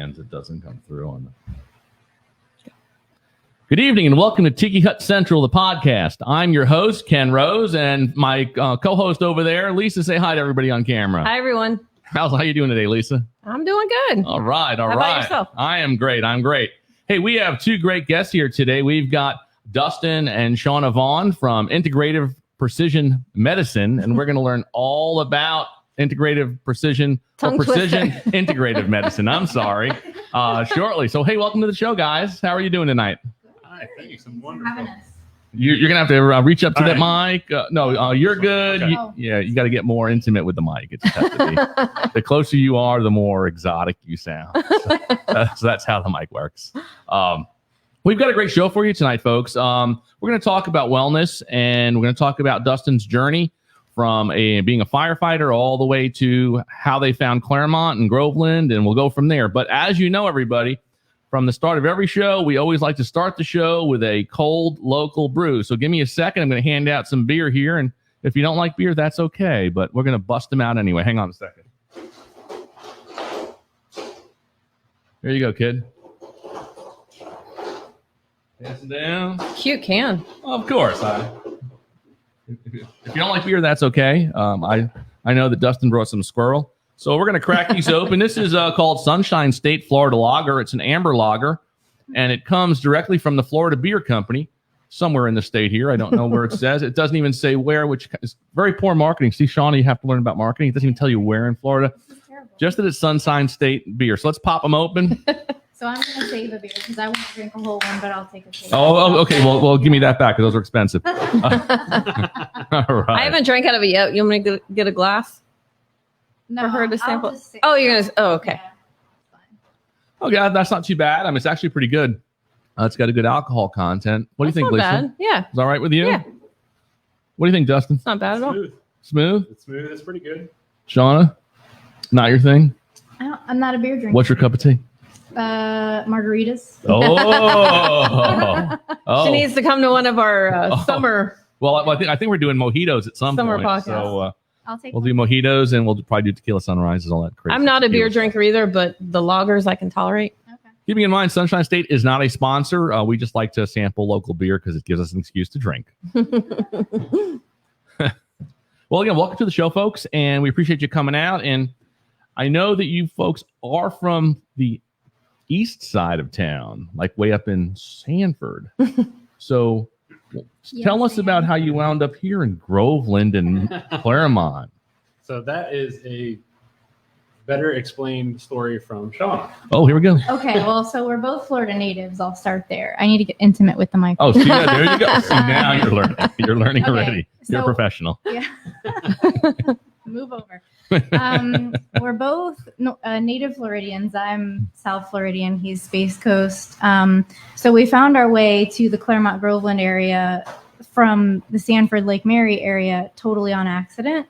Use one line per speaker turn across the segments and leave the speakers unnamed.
hands, it doesn't come through on the... Good evening and welcome to Tiki Hut Central, the podcast. I'm your host, Ken Rose, and my co-host over there, Lisa. Say hi to everybody on camera.
Hi, everyone.
How you doing today, Lisa?
I'm doing good.
All right.
How about yourself?
I am great. Hey, we have two great guests here today. We've got Dustin and Shauna Vaughn from Integrative Precision Medicine, and we're going to learn all about precision integrative medicine. I'm sorry. Shortly. So, hey, welcome to the show, guys. How are you doing tonight?
Hi, thanks. I'm wonderful.
You're going to have to reach up to that mic. No, you're good.
Okay.
You got to get more intimate with the mic. It just has to be. The closer you are, the more exotic you sound. So that's how the mic works. We've got a great show for you tonight, folks. We're going to talk about wellness, and we're going to talk about Dustin's journey from being a firefighter all the way to how they found Claremont and Groveland, and we'll go from there. But as you know, everybody, from the start of every show, we always like to start the show with a cold local brew. So give me a second. I'm going to hand out some beer here. And if you don't like beer, that's okay. But we're going to bust them out anyway. Hang on a second. Here you go, kid. Pass it down.
Cute can.
Of course. If you don't like beer, that's okay. I know that Dustin brought some squirrel. So we're going to crack these open. This is called Sunshine State Florida Lager. It's an amber lager, and it comes directly from the Florida Beer Company, somewhere in the state here. I don't know where it says. It doesn't even say where, which is very poor marketing. See, Shauna, you have to learn about marketing. It doesn't even tell you where in Florida. Just that it's Sunshine State beer. So let's pop them open.
So I'm going to save a beer because I won't drink a whole one, but I'll take a taste.
Oh, okay. Well, give me that back because those are expensive. All right.
I haven't drank out of it yet. You want me to get a glass?
No,
for her to sample?
okay.
You're going to... Oh, okay.
Yeah, fine.
Oh, yeah, that's not too bad. I mean, it's actually pretty good. It's got a good alcohol content. What do you think, Lisa?
Bad. Yeah.
Is that all right with you?
Yeah.
What do you think, Dustin?
It's not bad at all.
Smooth?
It's smooth. It's pretty good.
Shauna? Not your thing?
I'm not a beer drinker.
What's your cup of tea?
Margaritas.
Oh.
She needs to come to one of our summer...
Well, I think we're doing mojitos at some
Summer
point.
podcast.
So
I'll take
we'll
one.
do mojitos, and we'll probably do tequila sunrises, all that crazy.
I'm not a beer
tequila
drinker either, but the lagers I can tolerate.
Okay.
Keeping in mind, Sunshine State is not a sponsor. We just like to sample local beer because it gives us an excuse to drink. Well, again, welcome to the show, folks, and we appreciate you coming out. And I know that you folks are from the east side of town, like way up in Sanford. So tell us about how you wound up here in Groveland and Claremont.
So that is a better explained story from Shauna.
Oh, here we go.
Okay, well, so we're both Florida natives. I'll start there. I need to get intimate with the mic.
Oh, see, there you go. See, now you're learning. You're learning
Okay,
already. You're a
so-
professional.
Yeah. Move over. We're both native Floridians. I'm South Floridian. He's Space Coast. So we found our way to the Claremont Groveland area from the Sanford Lake Mary area totally on accident.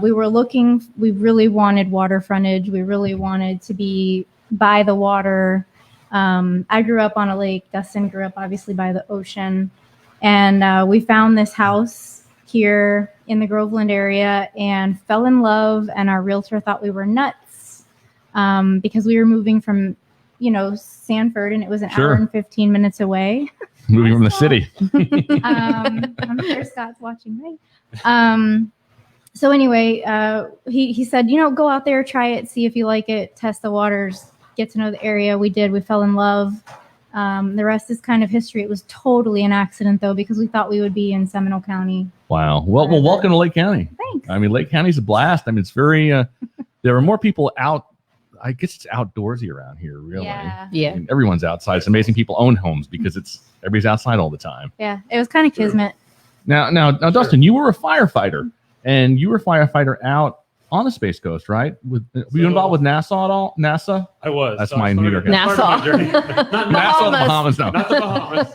We really wanted water frontage. We really wanted to be by the water. I grew up on a lake. Dustin grew up obviously by the ocean. And we found this house here in the Groveland area and fell in love. And our realtor thought we were nuts because we were moving from, Sanford, and it was an hour and 15 minutes away.
Moving from the city.
I'm sure Scott's watching, right? So anyway, he said, go out there, try it, see if you like it, test the waters, get to know the area. We did. We fell in love. The rest is kind of history. It was totally an accident, though, because we thought we would be in Seminole County.
Wow. Well, welcome to Lake County.
Thanks.
I mean, Lake County's a blast. I mean, it's very, there are more people out. I guess it's outdoorsy around here, really.
Yeah.
Yeah.
I mean, everyone's outside. It's amazing people own homes because everybody's outside all the time.
Yeah. It was kind of kismet.
Now, Dustin, you were a firefighter, and you were a firefighter out on the Space Coast, right? Were you involved with NASA at all? NASA?
I was.
That's
So
my
I
New
started-
York.
started my
NASA.
journey- Not
NASA, the Bahamas, no.
Not the Bahamas.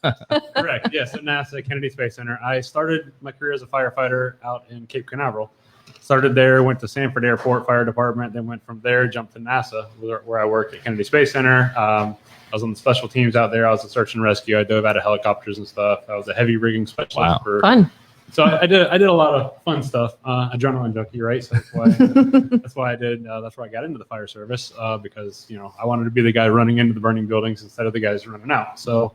NASA.
Correct. Yes, at NASA, Kennedy Space Center. I started my career as a firefighter out in Cape Canaveral. Started there, went to Sanford Airport Fire Department, then went from there, jumped to NASA, where I work at Kennedy Space Center. I was on the special teams out there. I was a search and rescue. I dove out of helicopters and stuff. I was a heavy rigging specialist
Wow.
for
Fun.
So I did a lot of fun stuff. Adrenaline junkie, right? So that's why I did. That's why I got into the fire service because I wanted to be the guy running into the burning buildings instead of the guys running out. So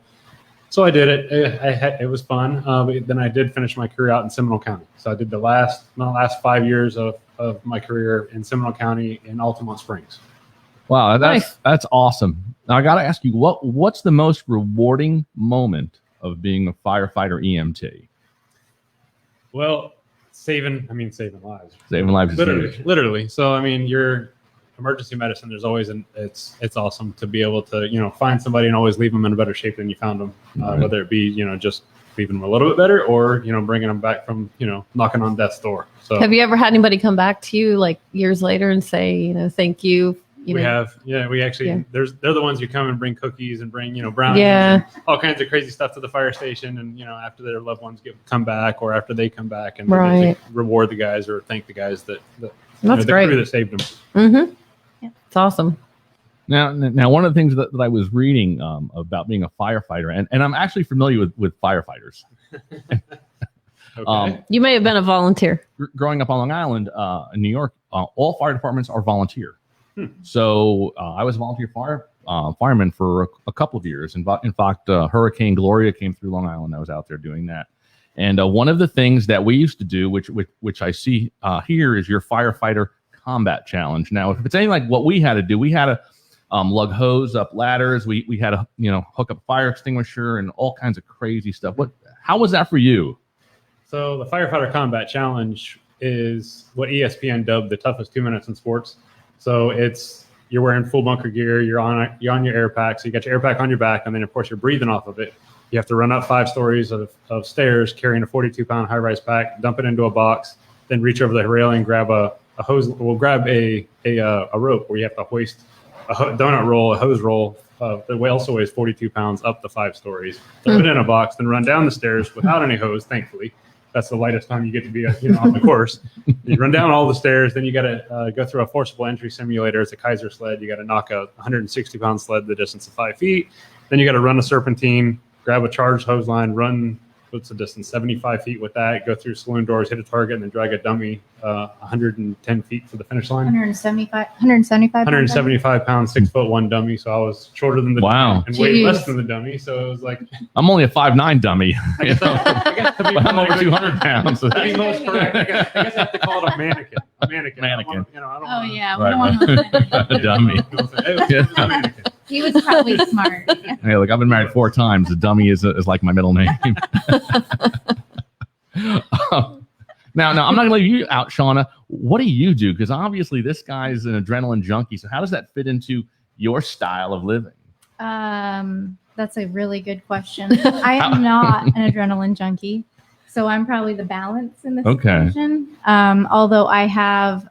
I did it. It was fun. But then I did finish my career out in Seminole County. So I did the last 5 years of my career in Seminole County in Altamont Springs.
Wow,
Nice.
that's awesome. Now I got to ask you, what's the most rewarding moment of being a firefighter EMT?
Well, saving lives.
Saving lives is huge.
Literally. So your emergency medicine, there's always it's awesome to be able to find somebody and always leave them in a better shape than you found them.
Right.
Whether it be just leaving them a little bit better or bringing them back from knocking on death's door. So
Have you ever had anybody come back to you like years later and say, thank you?
we actually
Yeah.
they're the ones who come and bring cookies and bring brownies
Yeah.
and all kinds of crazy stuff to the fire station, and after their loved ones come back or after they come back, and they
Right.
get to reward the guys or thank the guys that
That's
the
great.
crew that saved them.
Mm-hmm.
Yeah.
It's awesome.
Now, one of the things that I was reading about being a firefighter, and I'm actually familiar with firefighters.
Okay.
You may have been a volunteer.
Growing up on Long Island, in New York, all fire departments are volunteer. So I was a volunteer fireman for a couple of years. In fact, Hurricane Gloria came through Long Island. I was out there doing that. And one of the things that we used to do, which I see here, is your firefighter combat challenge. Now, if it's anything like what we had to do, we had to lug hose up ladders. We had to hook up a fire extinguisher and all kinds of crazy stuff. How was that for you?
So the firefighter combat challenge is what ESPN dubbed the toughest 2 minutes in sports. So you're wearing full bunker gear, you're on your air pack, so you got your air pack on your back, and then of course you're breathing off of it. You have to run up 5 stories of stairs carrying a 42-pound high-rise pack, dump it into a box, then reach over the railing, grab a hose. We'll grab a rope where you have to hoist a donut roll, a hose roll that also weighs 42 pounds up the 5 stories. Dump it in a box, then run down the stairs without any hose, thankfully. That's the lightest time you get to be on the course. You run down all the stairs, then you got to go through a forcible entry simulator. It's a Kaiser sled. You got to knock a 160-pound sled the distance of 5 feet. Then you got to run a serpentine, grab a charged hose line, run, what's the distance, 75 feet with that, go through saloon doors, hit a target, and then drag a dummy 110 feet for the finish line. 175 pounds, 6'1" dummy. So I was shorter than the
Wow.
dummy and way
Jeez.
less than the dummy. So it was like,
I'm only a 5'9" dummy.
I guess to be
But I'm over 200 pounds.
To be most correct, I guess I have to call it a mannequin. A mannequin.
Mannequin.
I don't
Oh
wanna-
yeah, we
Right,
don't want to.
A dummy.
It was a mannequin.
He was probably smart.
Hey, look, I've been married 4 times. The dummy is like my middle name. Now, I'm not going to leave you out, Shauna. What do you do? Because obviously this guy's an adrenaline junkie. So how does that fit into your style of living?
That's a really good question. I am not an adrenaline junkie, so I'm probably the balance in this
Okay.
situation. Although I have,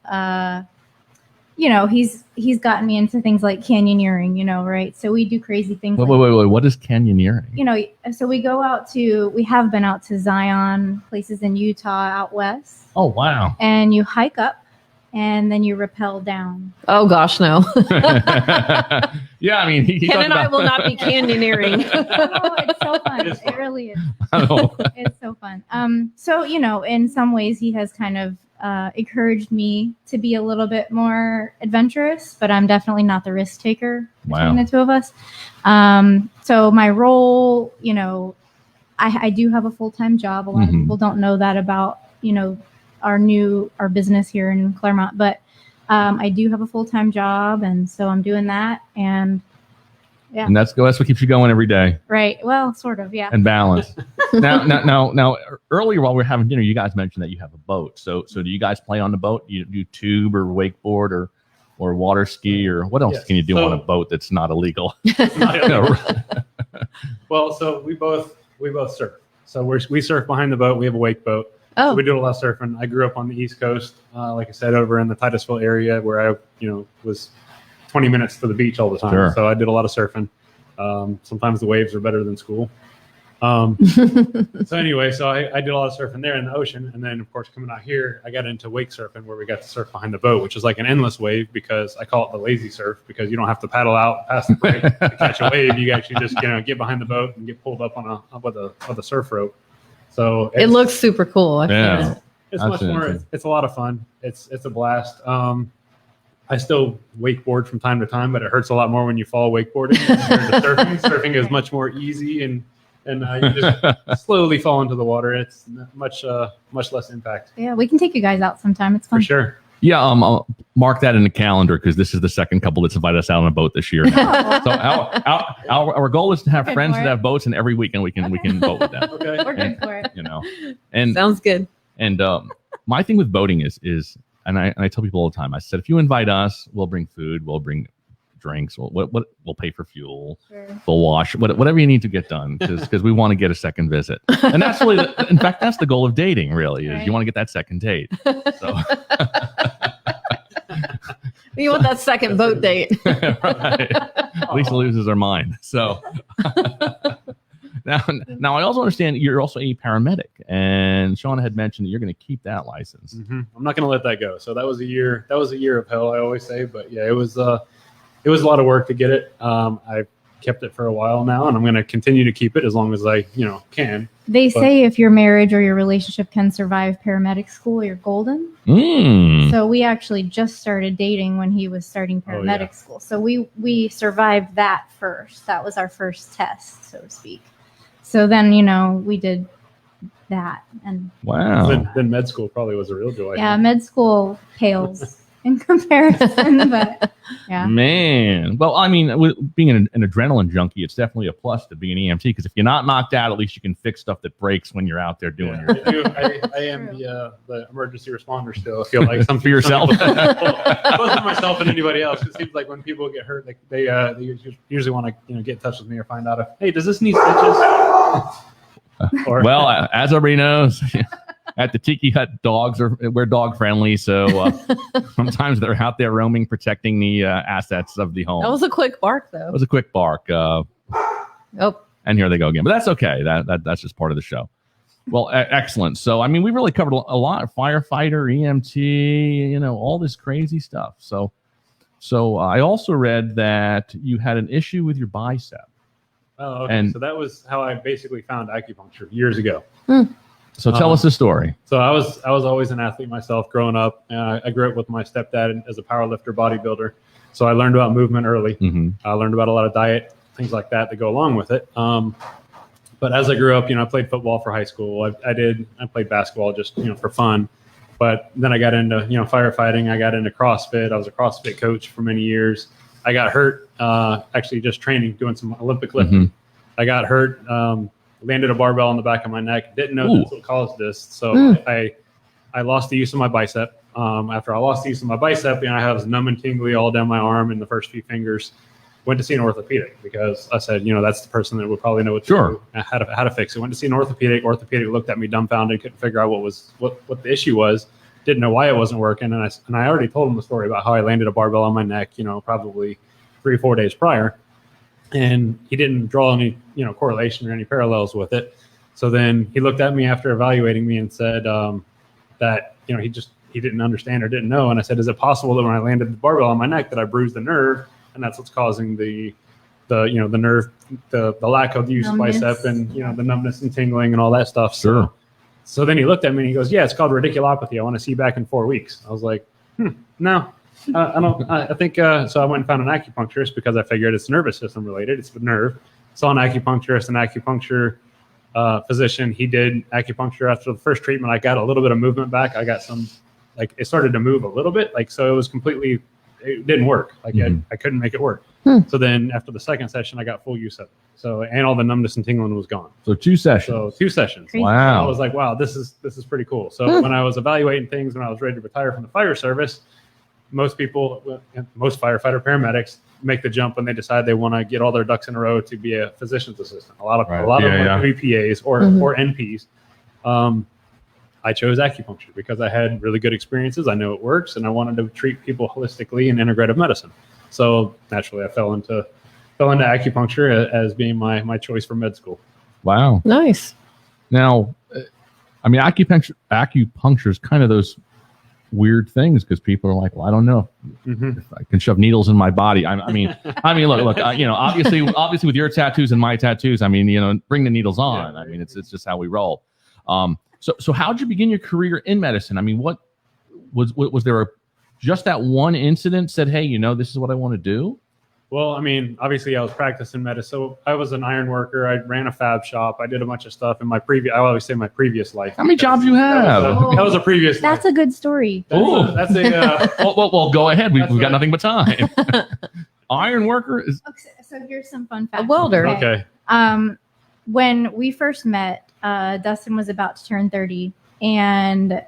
he's gotten me into things like canyoneering, right? So we do crazy things.
Wait.
like,
What is canyoneering?
So we have been out to Zion, places in Utah, out west,
Oh, wow.
and you hike up and then you rappel down.
Oh, gosh, no.
Yeah, I mean, he
Ken
talked
and I
about-
will not be canyoneering.
Oh, it's so fun.
It is fun.
It really is.
Oh.
It's so fun. So in some ways he has kind of encouraged me to be a little bit more adventurous, but I'm definitely not the risk taker between
Wow.
the two of us. So my role, I do have a full-time job. A lot of
Mhm.
people don't know that about, our business here in Claremont, but I do have a full-time job, and so I'm doing that. And yeah,
And that's what keeps you going every day
right. Well, sort of, yeah.
and balance. Now, earlier while we were having dinner, you guys mentioned that you have a boat. So do you guys play on the boat? You do tube or wakeboard or water ski, or what else
Yes.
can you do
So-
on a boat that's not illegal?
Well, so we both surf. So we surf behind the boat. We have a wake boat. So
Oh,
we do a lot of surfing. I grew up on the East Coast, like I said, over in the Titusville area, where I was 20 minutes to the beach all the time.
Sure.
So I did a lot of surfing. Sometimes the waves are better than school. So anyway, so I did a lot of surfing there in the ocean, and then of course coming out here, I got into wake surfing, where we got to surf behind the boat, which is like an endless wave, because I call it the lazy surf, because you don't have to paddle out past the break to catch a wave. You actually just get behind the boat and get pulled up with a surf rope. So
It looks super cool. I've
Yeah.
seen it.
it's
I've
much
seen it
more.
too.
It's a lot of fun. It's a blast. I still wakeboard from time to time, but it hurts a lot more when you fall wakeboarding compared to surfing. Surfing is much more easy, and you just slowly fall into the water. It's much less impact
Yeah, we can take you guys out sometime. It's
for
fun.
sure.
Yeah, I'll mark that in the calendar because this is the second couple that's invited us out on a boat this year. Now. So our goal is to have
Good
friends
for
that
it.
have boats, and every weekend we can boat with them.
Okay.
We're good for it.
You know, and
Sounds good.
my thing with boating is and I tell people all the time. I said if you invite us, we'll bring food, we'll bring drinks, we'll pay for fuel,
Sure.
we'll wash whatever you need to get done because we want to get a second visit. And that's really in fact that's the goal of dating. Really, is
Right.
you want to get that second date. So.
You want that second boat date.
Right. Lisa loses her mind. So now I also understand you're also a paramedic, and Shauna had mentioned that you're going to keep that license.
I'm not going to let that go. So that was a year. That was a year of hell, I always say. But yeah, it was a lot of work to get it. I kept it for a while now, and I'm going to continue to keep it as long as I can.
They say if your marriage or your relationship can survive paramedic school, you're golden.
Mm.
So we actually just started dating when he was starting
Oh,
paramedic
yeah.
school. So we survived that first. That was our first test, so to speak. So then, we did that. And
Wow.
Then med school probably was a real joy.
yeah, med school pales in comparison, but yeah.
Man. Well, I mean, with being an adrenaline junkie, it's definitely a plus to be an EMT because if you're not knocked out, at least you can fix stuff that breaks when you're out there doing
Yeah,
your
I am the emergency responder still. I feel like
for yourself.
both for myself and anybody else. It seems like when people get hurt, they usually want to get in touch with me or find out if, hey, does this need stitches? Or,
Well, as everybody knows, at the Tiki Hut, we're dog friendly, so sometimes they're out there roaming, protecting the assets of the home.
That was a quick bark,
That
though.
was a quick bark,
Oh,
and here they go again. But that's okay. That's just part of the show. Well, excellent. So, I mean, we really covered a lot: firefighter, EMT, all this crazy stuff. So I also read that you had an issue with your bicep.
oh, okay.
and-
So that was how I basically found acupuncture years ago.
So tell us the story.
So I was always an athlete myself growing up. I grew up with my stepdad as a powerlifter bodybuilder. So I learned about movement early.
Mm-hmm.
I learned about a lot of diet, things like that go along with it. But as I grew up, I played football for high school. I played basketball just, for fun. But then I got into, firefighting. I got into CrossFit. I was a CrossFit coach for many years. I got hurt, actually just training, doing some Olympic lifting.
Mhm.
I got hurt, landed a barbell on the back of my neck. Didn't know
Ooh.
that's what caused this. So I lost the use of my bicep. After I lost the use of my bicep, I was numb and tingly all down my arm and the first few fingers. Went to see an orthopedic because I said, that's the person that would probably know what to
Sure.
do, how to fix it. Went to see an orthopedic. Orthopedic looked at me dumbfounded, couldn't figure out what the issue was. Didn't know why it wasn't working. And I already told him the story about how I landed a barbell on my neck, probably 3 or 4 days prior. And he didn't draw any, correlation or any parallels with it. So then he looked at me after evaluating me and said that, he didn't understand or didn't know. And I said, is it possible that when I landed the barbell on my neck that I bruised the nerve and that's what's causing the nerve, the lack of use
Numbness.
bicep and, the numbness and tingling and all that stuff.
Sure.
So then he looked at me and he goes, yeah, it's called radiculopathy. I want to see you back in 4 weeks. I was like, no, I don't. I think so. I went and found an acupuncturist because I figured it's nervous system related. It's the nerve. Saw an acupuncturist, an acupuncture physician. He did acupuncture after the first treatment. I got a little bit of movement back. I got some, it started to move a little bit. So it was completely, it didn't work. I couldn't make it work. So then after the second session, I got full use of it. So, and all the numbness and tingling was gone.
So 2 sessions.
So 2 sessions.
Crazy.
Wow.
I was like, wow, this is pretty cool. So when I was evaluating things, when I was ready to retire from the fire service, most firefighter paramedics make the jump when they decide they want to get all their ducks in a row to be a physician's assistant. A lot of them are PAs or NPs. I chose acupuncture because I had really good experiences. I know it works, and I wanted to treat people holistically in integrative medicine. So naturally, I fell into acupuncture as being my choice for med school.
Wow.
nice.
Now, I mean, acupuncture is kind of those weird things because people are like, well, I don't know if I can shove needles in my body. I mean, look, obviously with your tattoos and my tattoos, bring the needles on.
Yeah,
I mean, it's just how we roll. So how'd you begin your career in medicine? I mean, what was there just that one incident said, hey, this is what I want to do?
Well, I mean, obviously I was practicing medicine. So I was an iron worker. I ran a fab shop. I did a bunch of stuff in my I always say my previous life.
How many jobs you have?
That was a previous
That's
life.
a good story.
That's a
well, go ahead. We've got
right.
nothing but time. Iron worker is
Okay, so here's some fun facts.
A welder.
okay.
When we first met, Dustin was about to turn 30, and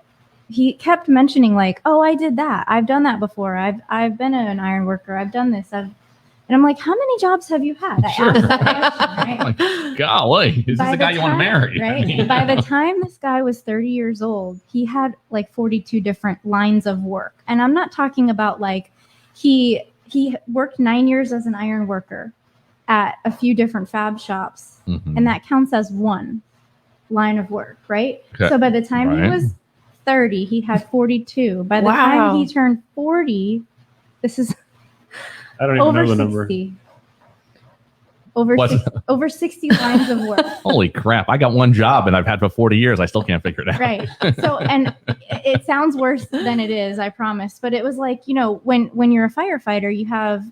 he kept mentioning like, "Oh, I did that. I've done that before. I've been an iron worker. I've done this. And I'm like, how many jobs have you had? I asked that question, right?
like, golly, is this
By
the guy you want to marry?
Right.
I mean,
By the time this guy was 30 years old, he had like 42 different lines of work. And I'm not talking about like he worked 9 years as an iron worker at a few different fab shops.
Mhm.
And that counts as one line of work, right?
Okay.
So by the time he
Right.
was 30, he had 42. By the
Wow.
time he turned 40, this is
I don't even
over
know the number.
60. Over
What's-
60, over 60 lines of work.
Holy crap! I got one job and I've had for 40 years. I still can't figure it out.
Right. So, and it sounds worse than it is, I promise. But it was like, when you're a firefighter, you have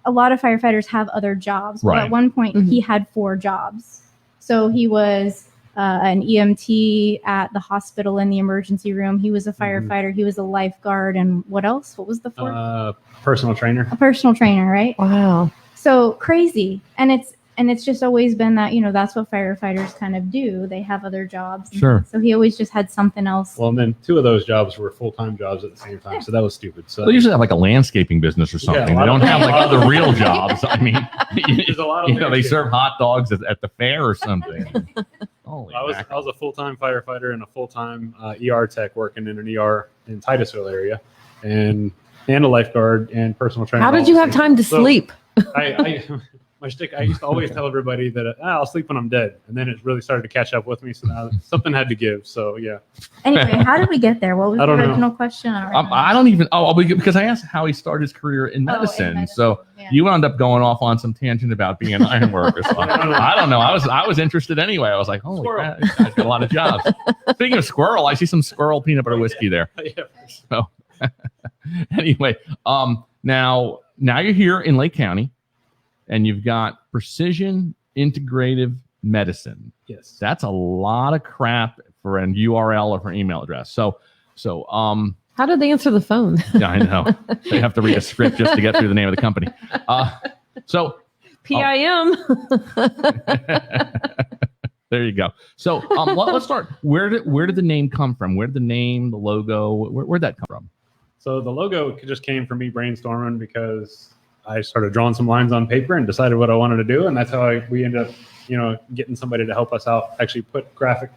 a lot of firefighters have other jobs. Well,
Right.
at one point, he had 4 jobs. So he was an EMT at the hospital in the emergency room. He was a firefighter. He was a lifeguard. And what else? What was the 4th?
Personal trainer.
A personal trainer, right?
Wow.
So crazy. And it's just always been that, that's what firefighters kind of do. They have other jobs.
Sure.
So he always just had something else.
Well, and then 2 of those jobs were full-time jobs at the same time. So that was stupid. So
They usually have like a landscaping business or something.
a
They
lot
don't
of-
have like other real jobs. I mean,
there's a lot of
they serve hot dogs at the fair or something. Holy
I
mackerel.
was a full-time firefighter and a full-time ER tech working in an ER in Titusville area, and a lifeguard and personal trainer.
How did you have time to
So-
sleep?
I I used to always tell everybody that I'll sleep when I'm dead, and then it really started to catch up with me. So now something had to give. So yeah,
Anyway, how did we get there? What was
I
the
don't know.
original question?
I don't even. Because I asked how he started his career in medicine. So
yeah.
you wound up going off on some tangent about being an iron worker. So I don't know. I was interested anyway. I was like, holy
Squirrel.
crap, this guy's got a lot of jobs. Speaking of squirrel, I see some squirrel peanut butter whiskey there.
yeah.
So anyway, now you're here in Lake County, and you've got Precision Integrative Medicine.
Yes.
That's a lot of crap for an URL or for an email address. So
How did they answer the phone?
yeah, I know they have to read a script just to get through the name of the company. So
PIM.
there you go. So let's start. Where did the name come from? Where did the name, the logo, where'd that come from?
So the logo just came from me brainstorming because I started drawing some lines on paper and decided what I wanted to do, and that's how we ended up, getting somebody to help us out, actually put graphic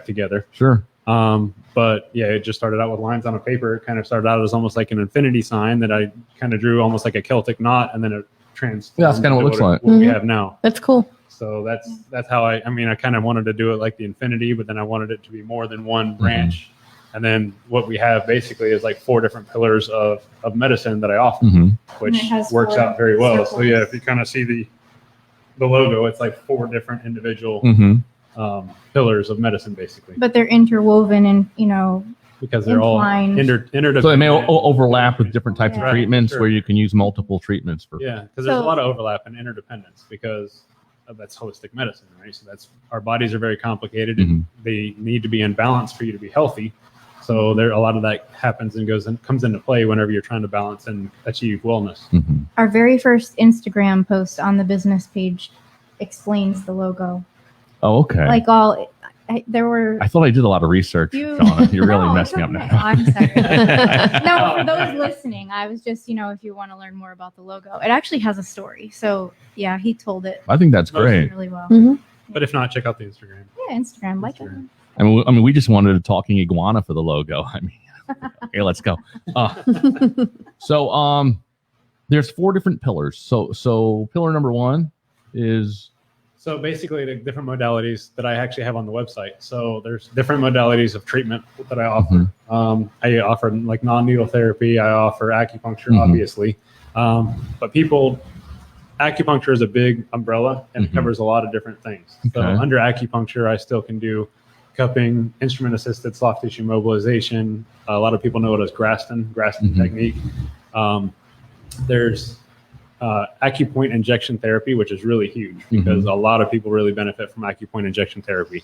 together.
Sure.
But yeah, it just started out with lines on a paper. It kind of started out as almost like an infinity sign that I kind of drew almost like a Celtic knot, and then it transformed.
Yeah, that's kinda what it looks like.
What we have now.
That's cool.
So that's how I kind of wanted to do it like the infinity, but then I wanted it to be more than one branch. And then what we have basically is like 4 different pillars of medicine that I offer, which
And it has
works
4
out very well. So
circles.
yeah, if you kind of see the logo, it's like 4 different individual pillars of medicine, basically,
But they're interwoven and,
because they're all
entwined.
interdependent.
So they may overlap with different types of
Yeah.
treatments
Sure.
where you can use multiple treatments for.
Yeah, because there's a
So-
lot of overlap and interdependence because that's holistic medicine, right? So that's our bodies are very complicated and they need to be in balance for you to be healthy. So there, a lot of that happens and comes into play whenever you're trying to balance and achieve wellness.
Our very first Instagram post on the business page explains the logo.
Oh, okay.
Like there were.
I thought I did a lot of research, Shauna. You really
No,
messed
it's
me up
okay.
now.
I'm sorry. No, for those listening, I was just, if you want to learn more about the logo, it actually has a story. So yeah, he told it
I think that's great.
really well.
But if not, check out the Instagram.
Yeah, Instagram, like it.
Instagram.
I mean, we just wanted a talking iguana for the logo. I mean, okay, let's go. So there's 4 different pillars. So pillar number 1 is.
So basically the different modalities that I actually have on the website. So there's different modalities of treatment that I offer. I offer like non-needle therapy. I offer acupuncture, obviously. But acupuncture is a big umbrella and it covers a lot of different things. So
Okay.
under acupuncture, I still can do cupping, instrument-assisted soft tissue mobilization. A lot of people know it as Graston technique. There's acupoint injection therapy, which is really huge because a lot of people really benefit from acupoint injection therapy.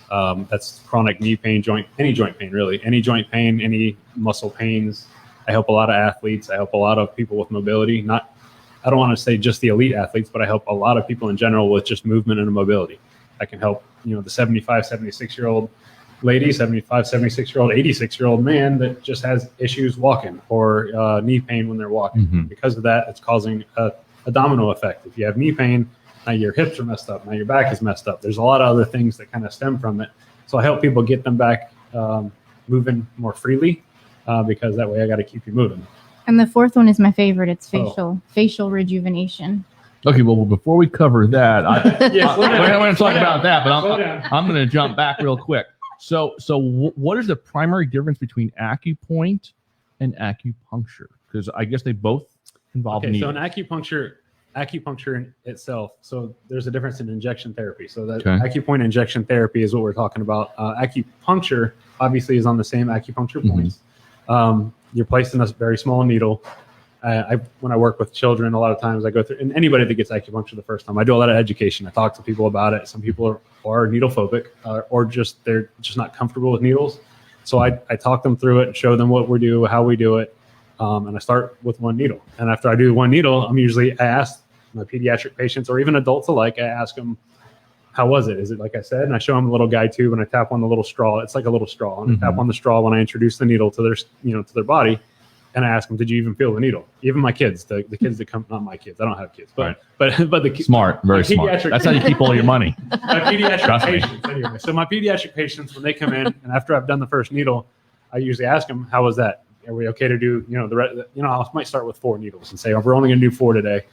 That's chronic knee pain, any joint pain, really. Any joint pain, any muscle pains. I help a lot of athletes. I help a lot of people with mobility. I don't want to say just the elite athletes, but I help a lot of people in general with just movement and mobility. I can help, the 75, 76-year-old lady, 75, 76-year-old, 86-year-old man that just has issues walking or knee pain when they're walking. Because of that, it's causing a domino effect. If you have knee pain, now your hips are messed up. Now your back is messed up. There's a lot of other things that kind of stem from it. So I help people get them back moving more freely because that way I got to keep you moving.
And the fourth one is my favorite. It's facial rejuvenation.
Okay, well, before we cover that, we're going to talk about that, but I'm going to jump back real quick. So what is the primary difference between acupoint and acupuncture? Because I guess they both involve needles.
So in acupuncture in itself, so there's a difference in injection therapy. So that acupoint injection therapy is what we're talking about. Acupuncture obviously is on the same acupuncture points. You're placed in a very small needle. When I work with children, a lot of times I go through, and anybody that gets acupuncture the first time, I do a lot of education. I talk to people about it. Some people are needle phobic or they're just not comfortable with needles. So I talk them through it and show them what we do, how we do it. And I start with one needle. And after I do one needle, I ask my pediatric patients or even adults alike, I ask them, how was it? Is it like I said? And I show them a little guide tube and I tap on the little straw. It's like a little straw. And I tap on the straw when I introduce the needle to their body. And I ask them, did you even feel the needle? Even my kids, the kids that come, not my kids, I don't have kids, but the
smart, very smart. That's how you keep all your money.
My pediatric patients, anyway. So my pediatric patients, when they come in, and after I've done the first needle, I usually ask them, how was that? Are we okay to do, I might start with 4 needles and say, oh, we're only going to do 4 today.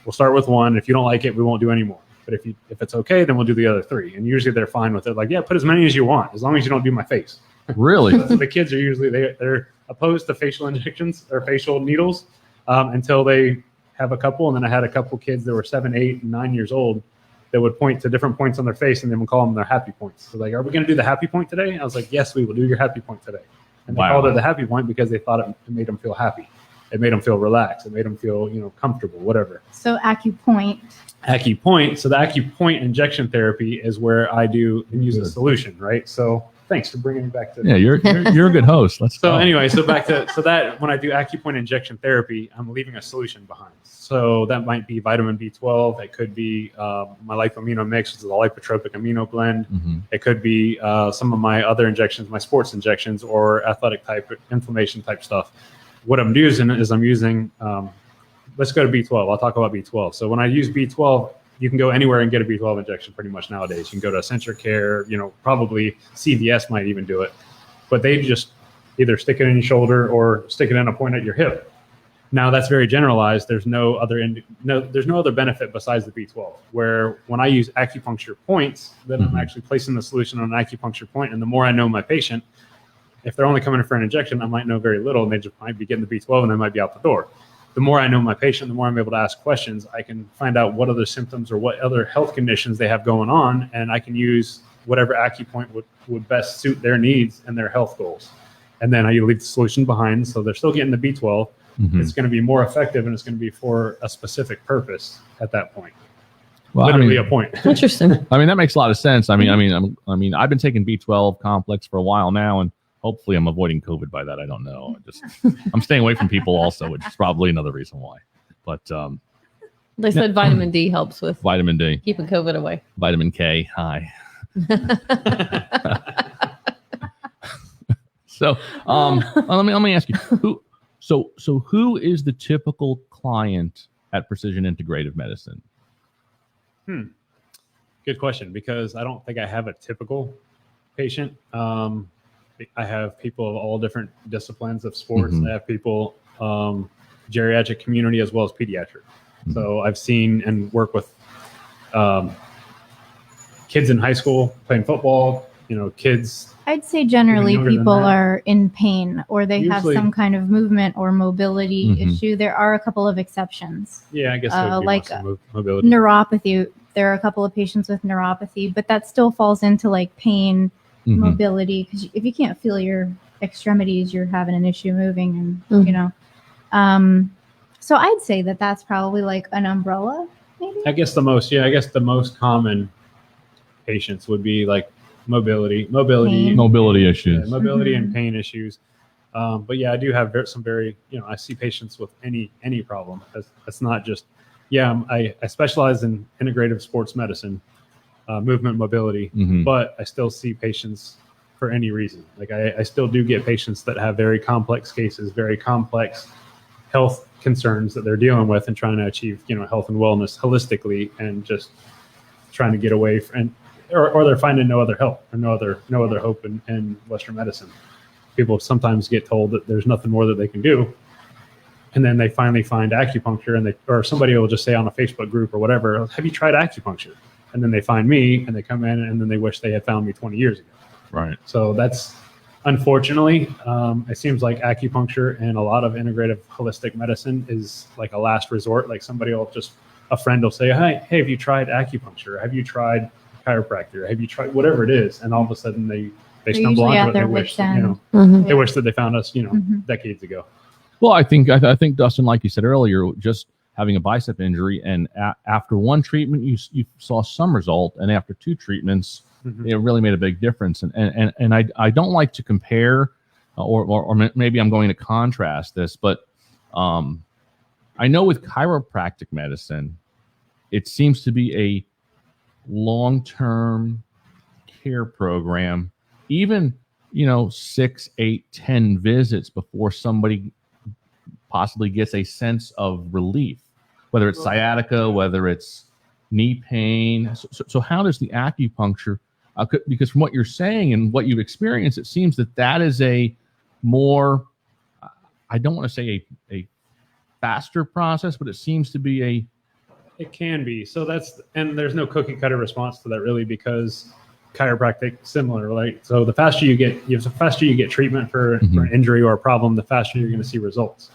We'll start with 1. If you don't like it, we won't do any more. But if it's okay, then we'll do the other 3. And usually they're fine with it. Like, yeah, put as many as you want, as long as you don't do my face.
Really?
So the kids are usually, they're opposed to facial injections or facial needles until they have a couple. And then I had a couple kids that were 7, 8, and 9 years old that would point to different points on their face and then would call them their happy points. So like, are we going to do the happy point today? I was like, yes, we will do your happy point today. And they called it the happy point because they thought it made them feel happy. It made them feel relaxed. It made them feel, comfortable, whatever.
So acupoint.
So the acupoint injection therapy is where I do and use a solution, right? So thanks for bringing me back to.
Yeah, you're a good host. Let's go.
Anyway, back to that when I do acupoint injection therapy, I'm leaving a solution behind. So that might be vitamin B12. It could be my lipomino mix, which is a lipotropic amino blend. It could be some of my other injections, my sports injections, or athletic type inflammation type stuff. What I'm using is let's go to B12. I'll talk about B12. So when I use B12, you can go anywhere and get a B12 injection pretty much nowadays. You can go to Centra Care, probably CVS might even do it. But they just either stick it in your shoulder or stick it in a point at your hip. Now that's very generalized. There's no other benefit besides the B12. Where when I use acupuncture points, then I'm actually placing the solution on an acupuncture point. And the more I know my patient, if they're only coming in for an injection, I might know very little and they just might be getting the B12 and they might be out the door. The more I know my patient, the more I'm able to ask questions. I can find out what other symptoms or what other health conditions they have going on, and I can use whatever acupoint would best suit their needs and their health goals. And then I leave the solution behind, so they're still getting the B12. It's going to be more effective, and it's going to be for a specific purpose at that point. Well, literally a point.
Interesting.
I mean, that makes a lot of sense. I mean, I've been taking B12 complex for a while now, and hopefully I'm avoiding COVID by that. I don't know. I'm staying away from people also, which is probably another reason why. But
they said vitamin D helps with
vitamin D,
keeping COVID away.
Vitamin K, hi. So let me ask you, who is the typical client at Precision Integrative Medicine?
Good question, because I don't think I have a typical patient. I have people of all different disciplines of sports. I have people geriatric community as well as pediatric. So I've seen and work with kids in high school playing football, kids.
I'd say generally people are in pain or they have some kind of movement or mobility issue. There are a couple of exceptions.
Yeah, I guess
like
mobility.
Neuropathy. There are a couple of patients with neuropathy, but that still falls into like pain
Mhm.
mobility, because if you can't feel your extremities, you're having an issue moving, and
Mhm.
you know. So I'd say that that's probably like an umbrella, maybe.
I guess the most common patients would be like mobility,
Pain.
Mobility issues.
mobility and
Mhm.
pain issues. But yeah, I do have some very, I see patients with any problem. That's not just, I specialize in integrative sports medicine, movement mobility,
Mhm.
but I still see patients for any reason. Like I still do get patients that have very complex cases, very complex health concerns that they're dealing with and trying to achieve, health and wellness holistically, and just trying to get away from, or they're finding no other help or no other hope in Western medicine. People sometimes get told that there's nothing more that they can do, and then they finally find acupuncture, or somebody will just say on a Facebook group or whatever, "Have you tried acupuncture?" And then they find me, and they come in, and then they wish they had found me 20 years ago.
Right.
So that's, unfortunately, it seems like acupuncture and a lot of integrative holistic medicine is like a last resort. Like a friend will say, hey, have you tried acupuncture? Have you tried chiropractor? Have you tried whatever it is? And all of a sudden they
They're
stumble
usually
onto
at
it.
their
They wish,
wit's end.
Mhm.
they wish that they found us,
Mhm.
decades ago.
Well, I think Dustin, like you said earlier, just having a bicep injury, and after one treatment you saw some result, and after two treatments
Mhm.
it really made a big difference. And I don't like to compare, or maybe I'm going to contrast this, but I know with chiropractic medicine, it seems to be a long-term care program, even 6, 8, 10 visits before somebody possibly gets a sense of relief, whether it's sciatica, whether it's knee pain. So how does the acupuncture, because from what you're saying and what you've experienced, it seems that is a more, I don't want to say a faster process, but it seems to be
It can be. So and there's no cookie cutter response to that really, because chiropractic similar, right? So the faster you get treatment for an injury or a problem, the faster you're going to see results.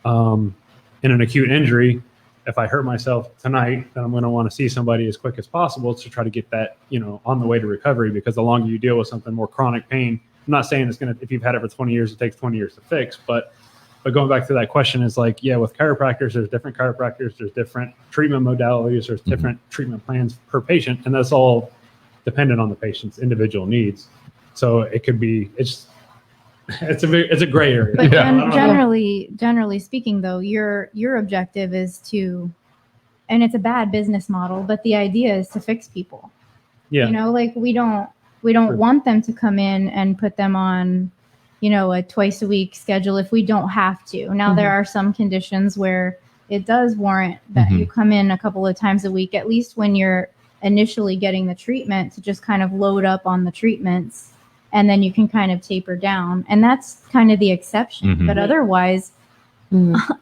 In an acute injury, if I hurt myself tonight, then I'm going to want to see somebody as quick as possible to try to get that, on the way to recovery, because the longer you deal with something more chronic pain, I'm not saying if you've had it for 20 years, it takes 20 years to fix, but going back to that question is like, with chiropractors, there's different chiropractors, there's different treatment modalities, there's different treatment plans per patient, and that's all dependent on the patient's individual needs. So it could be, it's a gray area.
But
Yeah.
generally speaking, though, your objective is to, and it's a bad business model, but the idea is to fix people.
Yeah.
Like we don't
Sure.
want them to come in and put them on, a twice a week schedule if we don't have to. Now, there are some conditions where it does warrant that you come in a couple of times a week, at least when you're initially getting the treatment, to just kind of load up on the treatments, and then you can kind of taper down. And that's kind of the exception. But otherwise,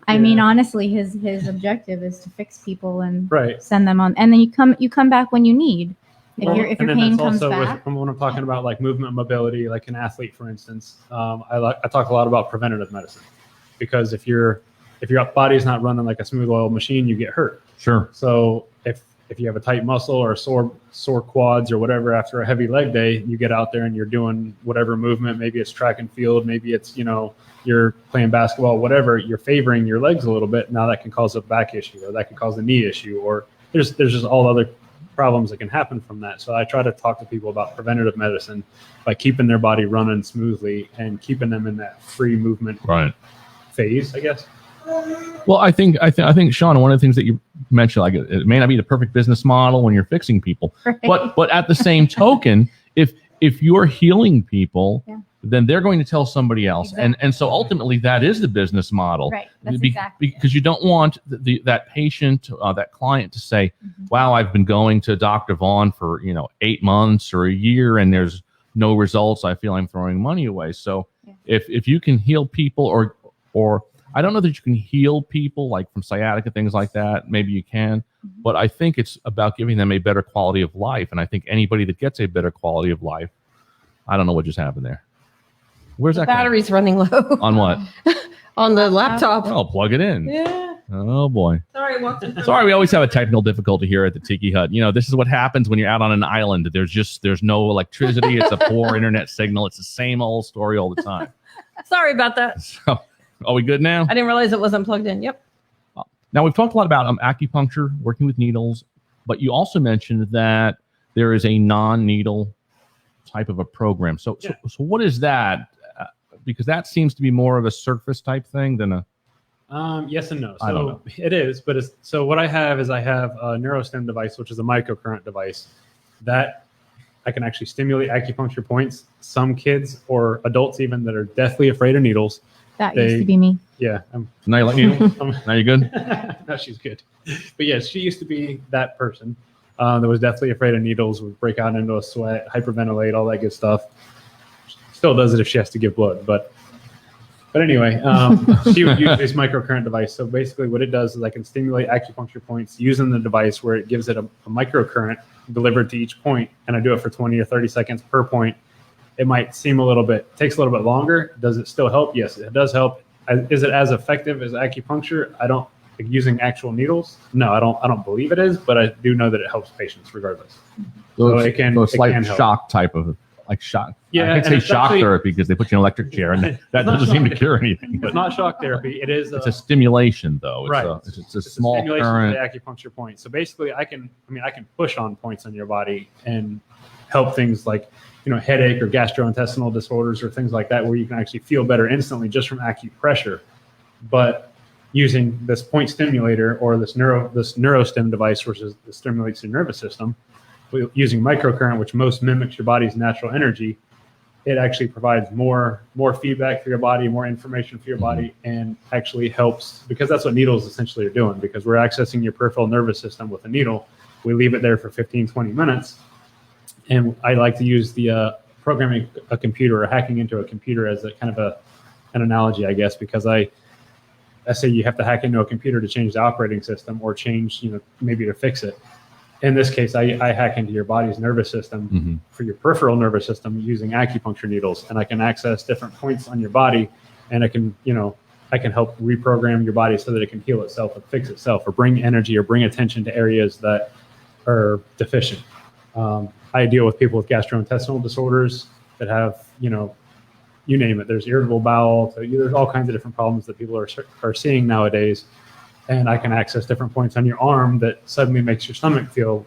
I mean, honestly, his objective is to fix people and send them on. And then you come back when you need. If your pain comes back.
When I'm talking about like movement mobility, like an athlete, for instance, I talk a lot about preventative medicine, because if your body's not running like a smooth oiled machine, you get hurt.
Sure.
So if you have a tight muscle or sore quads or whatever after a heavy leg day, you get out there and you're doing whatever movement. Maybe it's track and field. Maybe it's, you're playing basketball, whatever. You're favoring your legs a little bit. Now that can cause a back issue, or that can cause a knee issue, or there's just all other problems that can happen from that. So I try to talk to people about preventative medicine by keeping their body running smoothly and keeping them in that free movement phase, I guess.
Well, I think Shauna, one of the things that you mentioned, like it may not be the perfect business model when you're fixing people, but at the same token, if you're healing people, then they're going to tell somebody else, and so ultimately that is the business model,
right? That's exactly
because you don't want that patient, that client, to say, "Wow, I've been going to Dr. Vaughn for 8 months or a year, and there's no results. I feel I'm throwing money away." So if you can heal people, or I don't know that you can heal people like from sciatica, things like that. Maybe you can, but I think it's about giving them a better quality of life. And I think anybody that gets a better quality of life, I don't know what just happened there. Where's
The
that
battery's running low.
on what?
On the laptop.
Well, plug it in.
Yeah.
Oh boy.
Sorry, walked in front
Sorry, we always have a technical difficulty here at the Tiki Hut. You know, this is what happens when you're out on an island. There's no electricity. It's a poor internet signal. It's the same old story all the time.
Sorry about that.
So, are we good now?
I didn't realize it wasn't plugged in. Yep.
Now, we've talked a lot about acupuncture, working with needles, but you also mentioned that there is a non-needle type of a program. So what is that? Because that seems to be more of a surface type thing than a...
Yes and no. So
I don't know.
it is, but so what I have is I have a neurostim device, which is a microcurrent device that I can actually stimulate acupuncture points. Some kids or adults even that are deathly afraid of needles.
That used to be me.
Yeah.
Now you like needles? Now you're good?
No, she's good. But yes, she used to be that person that was deathly afraid of needles, would break out into a sweat, hyperventilate, all that good stuff. Still does it if she has to give blood. But anyway, she would use this microcurrent device. So basically what it does is I can stimulate acupuncture points using the device where it gives it a microcurrent delivered to each point, and I do it for 20 or 30 seconds per point. It might seem takes a little bit longer. Does it still help? Yes, it does help. Is it as effective as acupuncture? Using actual needles? No, I don't believe it is, but I do know that it helps patients regardless. So it can help.
Shock type of, like shock.
Yeah,
I can't say shock therapy because they put you in an electric chair and that doesn't seem to cure anything.
It's not shock therapy. It is.
It's a stimulation though. It's
right.
It's a small
stimulation
current.
of the acupuncture point. So basically I can push on points on your body and help things like, headache or gastrointestinal disorders or things like that, where you can actually feel better instantly just from acupressure. But using this point stimulator or this neurostim device, which stimulates your nervous system, using microcurrent, which most mimics your body's natural energy, it actually provides more feedback for your body, more information for your body, and actually helps, because that's what needles essentially are doing, because we're accessing your peripheral nervous system with a needle. We leave it there for 15, 20 minutes. And I like to use the programming a computer or hacking into a computer as a kind of an analogy, I guess, because I say you have to hack into a computer to change the operating system or change, maybe to fix it. In this case, I hack into your body's nervous system for your peripheral nervous system using acupuncture needles, and I can access different points on your body, and I can help reprogram your body so that it can heal itself and fix itself, or bring energy or bring attention to areas that are deficient. I deal with people with gastrointestinal disorders that have, you name it. There's irritable bowel. There's all kinds of different problems that people are seeing nowadays. And I can access different points on your arm that suddenly makes your stomach feel,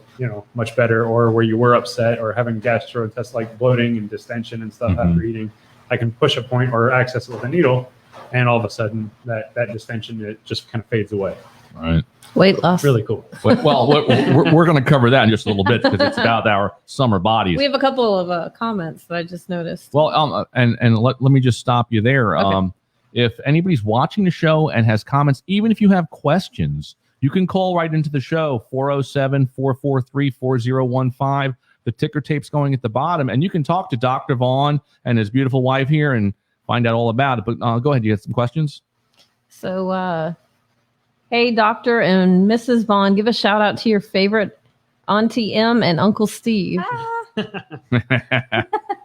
much better, or where you were upset or having gastrointestinal like bloating and distension and stuff after eating. I can push a point or access it with a needle, and all of a sudden that distension, it just kind of fades away.
Right.
Weight loss.
Really cool.
Well, we're going to cover that in just a little bit because it's about our summer bodies.
We have a couple of comments that I just noticed.
Well, and let me just stop you there.
Okay.
If anybody's watching the show and has comments, even if you have questions, you can call right into the show, 407-443-4015. The ticker tape's going at the bottom, and you can talk to Dr. Vaughn and his beautiful wife here and find out all about it. But go ahead. You have some questions?
So, hey, Dr. and Mrs. Vaughn, give a shout out to your favorite Auntie M and Uncle Steve.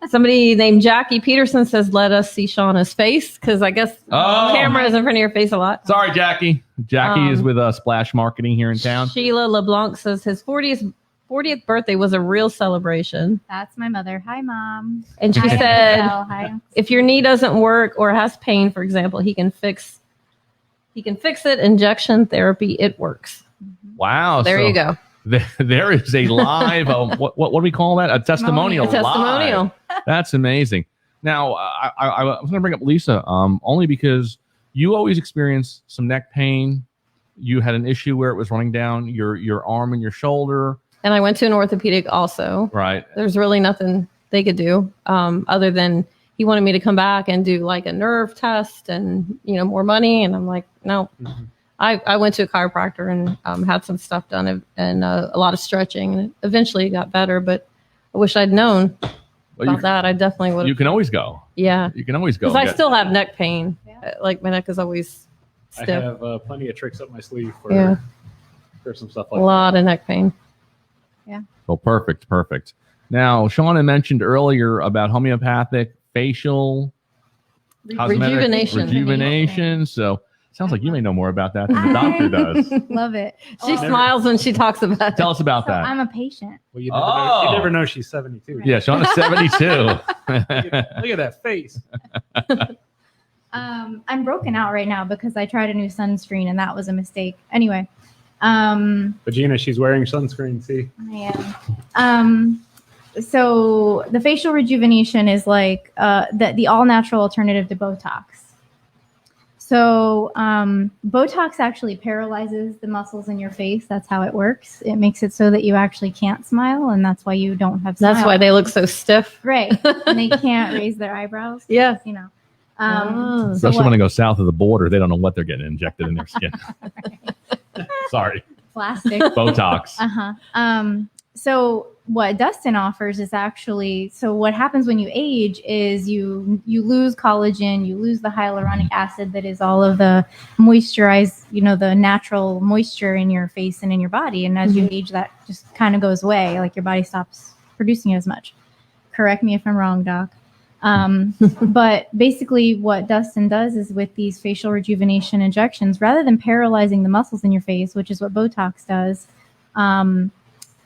Somebody named Jackie Peterson says, let us see Shauna's face, because I guess the camera is in front of your face a lot.
Sorry, Jackie. Jackie is with Splash Marketing here in town.
Sheila LeBlanc says his 40th birthday was a real celebration.
That's my mother. Hi, Mom.
And she
Hi,
said,
Michelle. Hi.
if your knee doesn't work or has pain, for example, he can fix it. Injection therapy, it works.
Wow.
There you go.
There is a live, what do we call that? A testimonial.
A testimonial.
Live. That's amazing. Now, I was going to bring up Lisa, only because you always experience some neck pain. You had an issue where it was running down your arm and your shoulder.
And I went to an orthopedic also.
Right. There's
really nothing they could do other than he wanted me to come back and do like a nerve test and, more money. And I'm like, no. Mm-hmm. I went to a chiropractor and had some stuff done and a lot of stretching, and eventually it got better. But I wish I'd known about that. I definitely would.
You can always go.
Yeah,
you can always go.
Because I still have neck pain. Yeah. Like my neck is always stiff.
I have plenty of tricks up my sleeve for some stuff like that.
A lot of neck pain.
Yeah.
Well, perfect. Now, Shauna mentioned earlier about homeopathic facial
rejuvenation.
So Sounds like you may know more about that than the doctor does.
Love it.
She
Oh,
smiles when she talks about it.
Tell us about
so
that.
I'm a patient.
Well, you never, know, you
Oh.
never know she's 72.
Yeah, Shauna's 72.
Look at that face.
I'm broken out right now because I tried a new sunscreen and that was a mistake. Anyway,
But Gina, she's wearing sunscreen. See,
I am. So the facial rejuvenation is like the all natural alternative to Botox. So Botox actually paralyzes the muscles in your face. That's how it works. It makes it so that you actually can't smile, and that's why you don't have.
That's why they look so stiff.
right, and they can't raise their eyebrows.
Yeah.
You know.
Oh.
So
Especially
what-
when they go south of the border, they don't know what they're getting injected in their skin. Sorry,
plastic.
Botox.
So what Dustin offers is actually, so what happens when you age is you lose collagen, you lose the hyaluronic acid that is all of the moisturize, the natural moisture in your face and in your body. And as you age, that just kind of goes away. Like your body stops producing it as much. Correct me if I'm wrong, Doc. But basically what Dustin does is with these facial rejuvenation injections, rather than paralyzing the muscles in your face, which is what Botox does,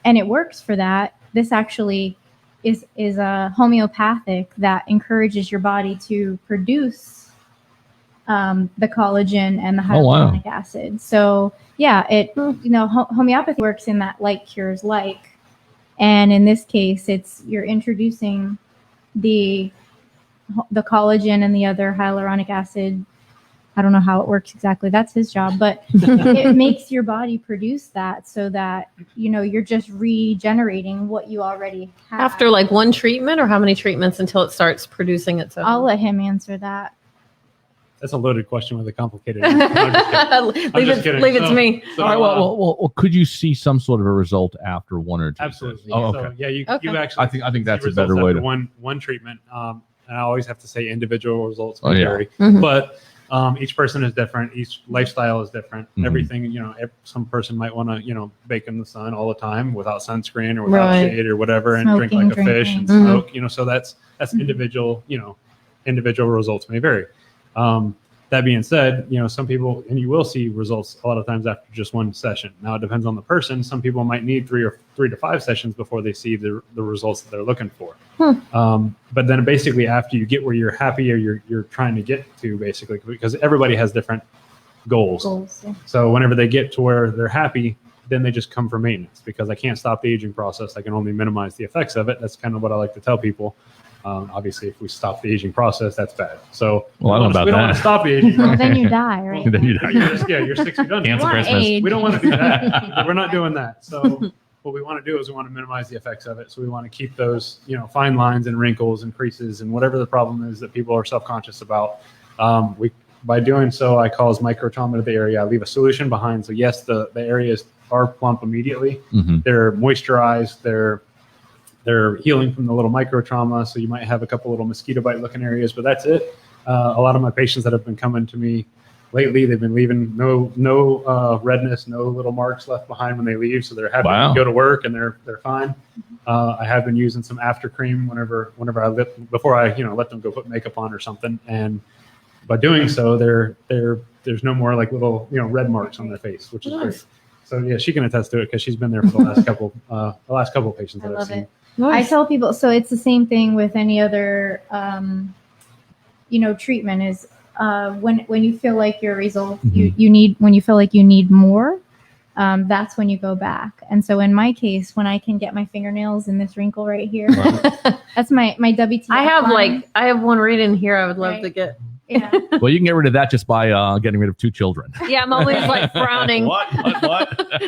and it works for that, this actually is a homeopathic that encourages your body to produce the collagen and the
Oh, wow.
hyaluronic acid. So yeah, it homeopathy works in that like cures like, and in this case, you're introducing the collagen and the other hyaluronic acid. I don't know how it works exactly. That's his job, but it makes your body produce that so that, you're just regenerating what you already have.
After like one treatment, or how many treatments until it starts producing its own?
I'll let him answer that.
that's a loaded question with a complicated. No, I'm just kidding.
leave
just
it,
kidding.
leave it to me.
So,
All right. Well, could you see some sort of a result after one or two?
absolutely.
Oh,
So,
okay.
yeah, you
Okay.
actually.
I think that's
see
a better
results
way
after
to.
one treatment. And I always have to say individual results
Oh,
may
yeah.
vary,
Mhm.
but each person is different. Each lifestyle is different.
Mhm.
Everything, some person might want to, bake in the sun all the time without sunscreen or without
Right.
shade or whatever, and drink
Smoking,
like a fish and
drinking.
smoke. So that's
Mhm.
individual. Individual results may vary. That being said, some people, and you will see results a lot of times after just one session. Now it depends on the person. Some people might need 3 to 5 sessions before they see the results that they're looking for. But then basically after you get where you're happy or you're trying to get to, basically, because everybody has different goals.
Yeah.
So whenever they get to where they're happy, then they just come for maintenance, because I can't stop the aging process. I can only minimize the effects of it. That's kind of what I like to tell people. Obviously, if we stop the aging process, that's bad. So
Well, I don't know about
we don't
that.
want to stop the aging
Well,
process.
then you die, right?
Then you die.
You're 60 done.
Cancel
You want
Christmas.
age.
We don't want to do that. We're not doing that. So what we want to do is we want to minimize the effects of it. So we want to keep those, fine lines and wrinkles and creases and whatever the problem is that people are self-conscious about. By doing so, I cause microtrauma to the area. I leave a solution behind. So yes, the areas are plump immediately.
Mhm.
They're moisturized. They're healing from the little micro trauma. So you might have a couple little mosquito bite looking areas, but that's it. A lot of my patients that have been coming to me lately, they've been leaving no redness, no little marks left behind when they leave. So they're happy
Wow.
to go to work and they're fine. I have been using some after cream whenever before I let them go put makeup on or something. And by doing so, there's no more like little red marks on their face, which is
Nice.
great. So yeah, she can attest to it because she's been there for the last couple of patients
I
that I've
love
seen.
it. I
Nice.
tell people, so it's the same thing with any other, treatment is when you feel like your result, when you feel like you need more, that's when you go back. And so in my case, when I can get my fingernails in this wrinkle right here, that's my WTF line.
I have one right in here. I would love
Right.
to get.
Yeah.
Well, you can get rid of that just by getting rid of 2 children.
Yeah, I'm always like frowning.
What?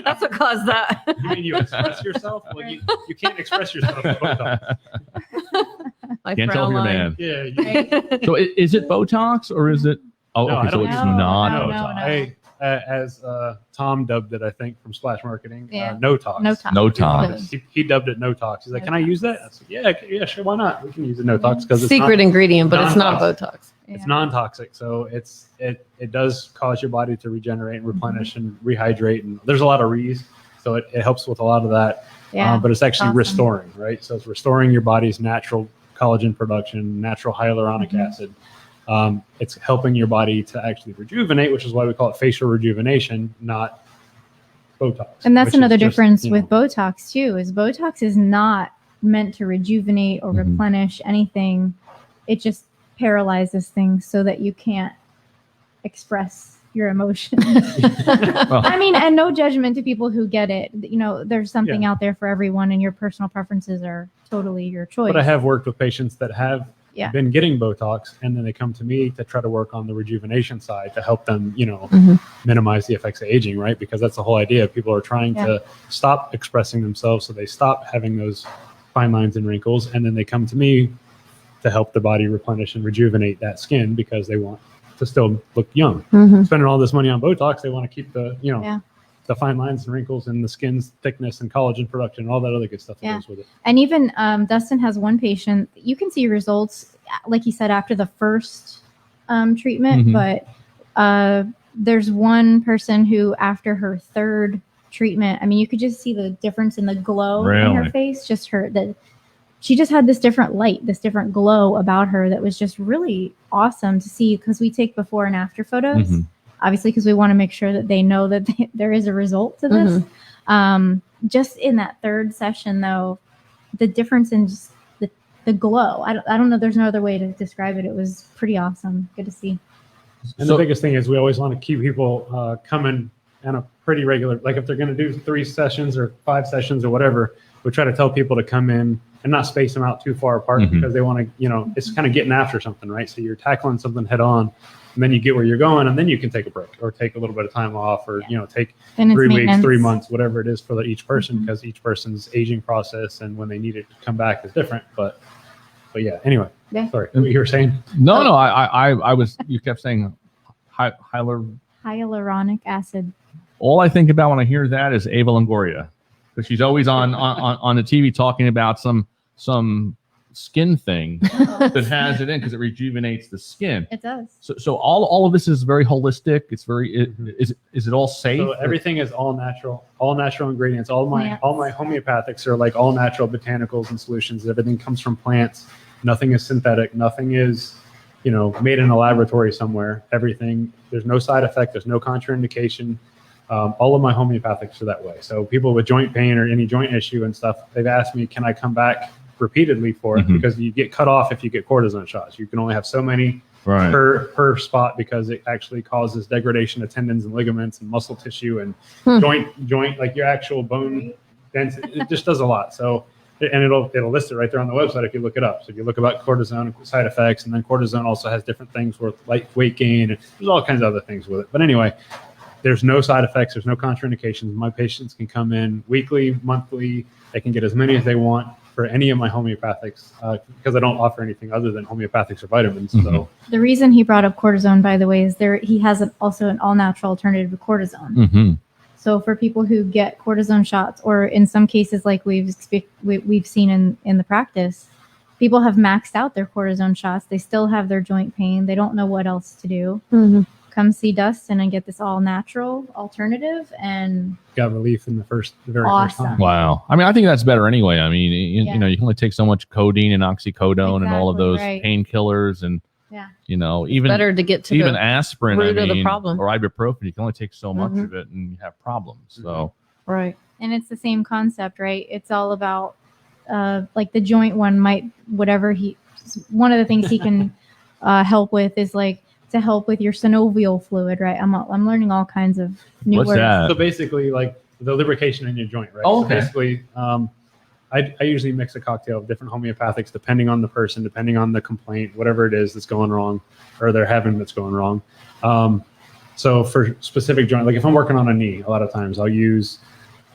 That's what caused that.
You mean you express yourself? Well, you can't express yourself with Botox.
My
Can't tell if
frown
you're a
line.
man.
Yeah.
So is it Botox or is it? Oh,
No,
okay.
I
So
don't-
it's
No,
not
no,
Botox.
no.
As Tom dubbed it, I think, from Splash Marketing,
Yeah.
no talks.
No talk.
No talks.
He dubbed it no talks. He's like,
No
can I use that? I said, yeah, sure, why not? We can use the no talks because
Secret ingredient, but it's not
non-toxic.
Botox.
It's non-toxic, so it does cause your body to regenerate and replenish and rehydrate, and there's a lot of re's, so it helps with a lot of that.
Yeah.
But it's actually
Awesome.
restoring, right? So it's restoring your body's natural collagen production, natural hyaluronic
Mhm.
acid, It's helping your body to actually rejuvenate, which is why we call it facial rejuvenation, not Botox.
And that's
which is
another
just,
difference
you know,
with Botox too, is Botox is not meant to rejuvenate or replenish anything. It just paralyzes things so that you can't express your emotions. I mean, and no judgment to people who get it. You know, there's something out there for everyone, and your personal preferences are totally your choice.
But I have worked with patients that have been getting Botox, and then they come to me to try to work on the rejuvenation side to help them, you know, minimize the effects of aging, right? Because that's the whole idea. People are trying to stop expressing themselves, so they stop having those fine lines and wrinkles, and then they come to me to help the body replenish and rejuvenate that skin because they want to still look young. Spending all this money on Botox, they want to keep the, you know, the fine lines and wrinkles and the skin's thickness and collagen production and all that other good stuff that goes with it.
And even Dustin has one patient, you can see results, like he said, after the first treatment, but there's one person who after her third treatment, I mean, you could just see the difference in the glow in her face, just that she just had this different light, this different glow about her that was just really awesome to see, because we take before and after photos, obviously, because we want to make sure that they know that there is a result to this. Just in that third session, though, the difference in just the glow, I don't know, there's no other way to describe it. It was pretty awesome. Good to see.
And the biggest thing is we always want to keep people coming on a pretty regular, like if they're going to do 3 sessions or 5 sessions or whatever, we try to tell people to come in and not space them out too far apart because they want to, you know, it's kind of getting after something, right? So you're tackling something head on, and then you get where you're going, and then you can take a break or take a little bit of time off, or, you know, take 3 weeks, 3 months, whatever it is for each person, because each person's aging process and when they need it to come back is different. But yeah, anyway, sorry, what you were saying?
No, I was, you kept saying
Hyaluronic acid.
All I think about when I hear that is Ava Longoria, because she's always on the TV talking about some skin thing that has it in because it rejuvenates the skin.
It does.
So all of this is very holistic. It's very is it all safe?
So everything is all natural ingredients. All my homeopathics are like all natural botanicals and solutions. Everything comes from plants. Nothing is synthetic. Nothing is, you know, made in a laboratory somewhere. Everything, there's no side effect. There's no contraindication. All of my homeopathics are that way. So people with joint pain or any joint issue and stuff, they've asked me, can I come back repeatedly for it? Because you get cut off if you get cortisone shots. You can only have so many per spot, because it actually causes degradation of tendons and ligaments and muscle tissue and joint, like your actual bone density. It just does a lot. So, and it'll list it right there on the website if you look it up. So if you look about cortisone and side effects, and then cortisone also has different things with like weight gain, and there's all kinds of other things with it. But anyway, there's no side effects. There's no contraindications. My patients can come in weekly, monthly. They can get as many as they want for any of my homeopathics, because I don't offer anything other than homeopathics or vitamins. So
the reason he brought up cortisone, by the way, is he has also an all-natural alternative to cortisone. So for people who get cortisone shots, or in some cases like we've seen in the practice, people have maxed out their cortisone shots. They still have their joint pain. They don't know what else to do. Come see Dustin and get this all natural alternative, and
got relief in the very first time.
Wow. I mean, I think that's better anyway. I mean, you know, you can only take so much codeine and oxycodone and all of those painkillers, and you know, even
better to get to
even
the
aspirin,
root of the problem,
or ibuprofen. You can only take so much of it, and you have problems. So
and it's the same concept, right? It's all about like the joint one might one of the things he can help with is like to help with your synovial fluid, right? I'm learning all kinds of new words.
That?
So basically, like the lubrication in your joint, right?
Oh,
okay. So basically, I usually mix a cocktail of different homeopathics depending on the person, depending on the complaint, whatever it is that's going wrong, or they're having that's going wrong. So for specific joint, like if I'm working on a knee, a lot of times I use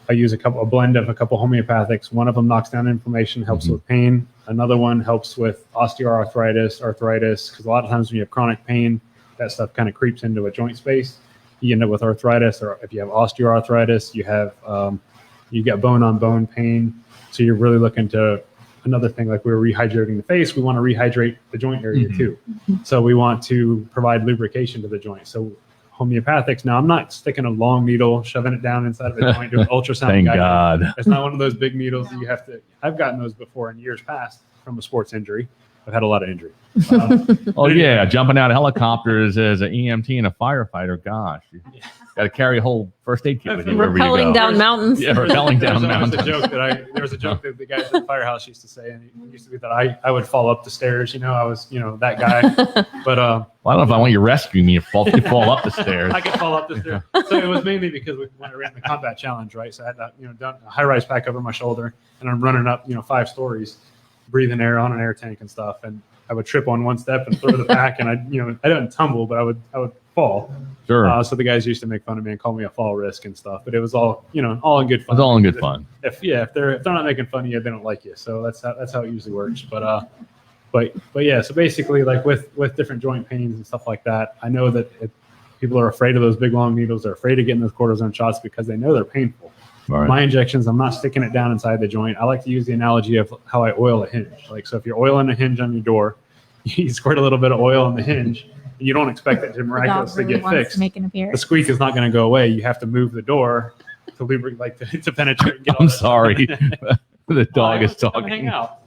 a blend of a couple homeopathics. One of them knocks down inflammation, helps with pain. Another one helps with osteoarthritis, arthritis, because a lot of times when you have chronic pain, that stuff kind of creeps into a joint space. You end up with arthritis, or if you have osteoarthritis, you get bone-on-bone pain. So you're really looking to another thing, like we were rehydrating the face. We want to rehydrate the joint area too. So we want to provide lubrication to the joint. So homeopathics. Now, I'm not sticking a long needle, shoving it down inside of a joint, doing ultrasound.
Thank God.
It's not one of those big needles that you have to. I've gotten those before in years past from a sports injury. I've had a lot of injury.
Oh yeah, jumping out of helicopters as an EMT and a firefighter. Gosh, you got to carry a whole first aid kit with you wherever you go.
Rappelling down mountains.
Yeah, rappelling down
There
mountains.
was a joke that the guys at the firehouse used to say, and it used to be that I would fall up the stairs. I was that guy. But
Well, I don't know if I want you rescuing me if you fall up the stairs.
I could fall up the stairs. So it was mainly because when I ran the combat challenge, right? So I had that done a high rise pack over my shoulder, and I'm running up 5 stories, breathing air on an air tank and stuff, and I would trip on one step and throw the pack, and I didn't tumble, but I would fall.
Sure.
So the guys used to make fun of me and call me a fall risk and stuff, but it was all all in good fun.
It's all in good fun.
If they're not making fun of you, they don't like you. So that's how it usually works. But yeah. So basically, like with different joint pains and stuff like that, I know that people are afraid of those big long needles. They're afraid of getting those cortisone shots because they know they're painful.
All right.
My injections, I'm not sticking it down inside the joint. I like to use the analogy of how I oil a hinge. Like, so if you're oiling a hinge on your door, you squirt a little bit of oil on the hinge. You don't expect it to miraculously get fixed.
To make an
The
appearance.
squeak is not going to go away. You have to move the door to lubricate, like to penetrate. And get all
I'm
that
sorry.
stuff.
The dog is
Come hang
talking.
out.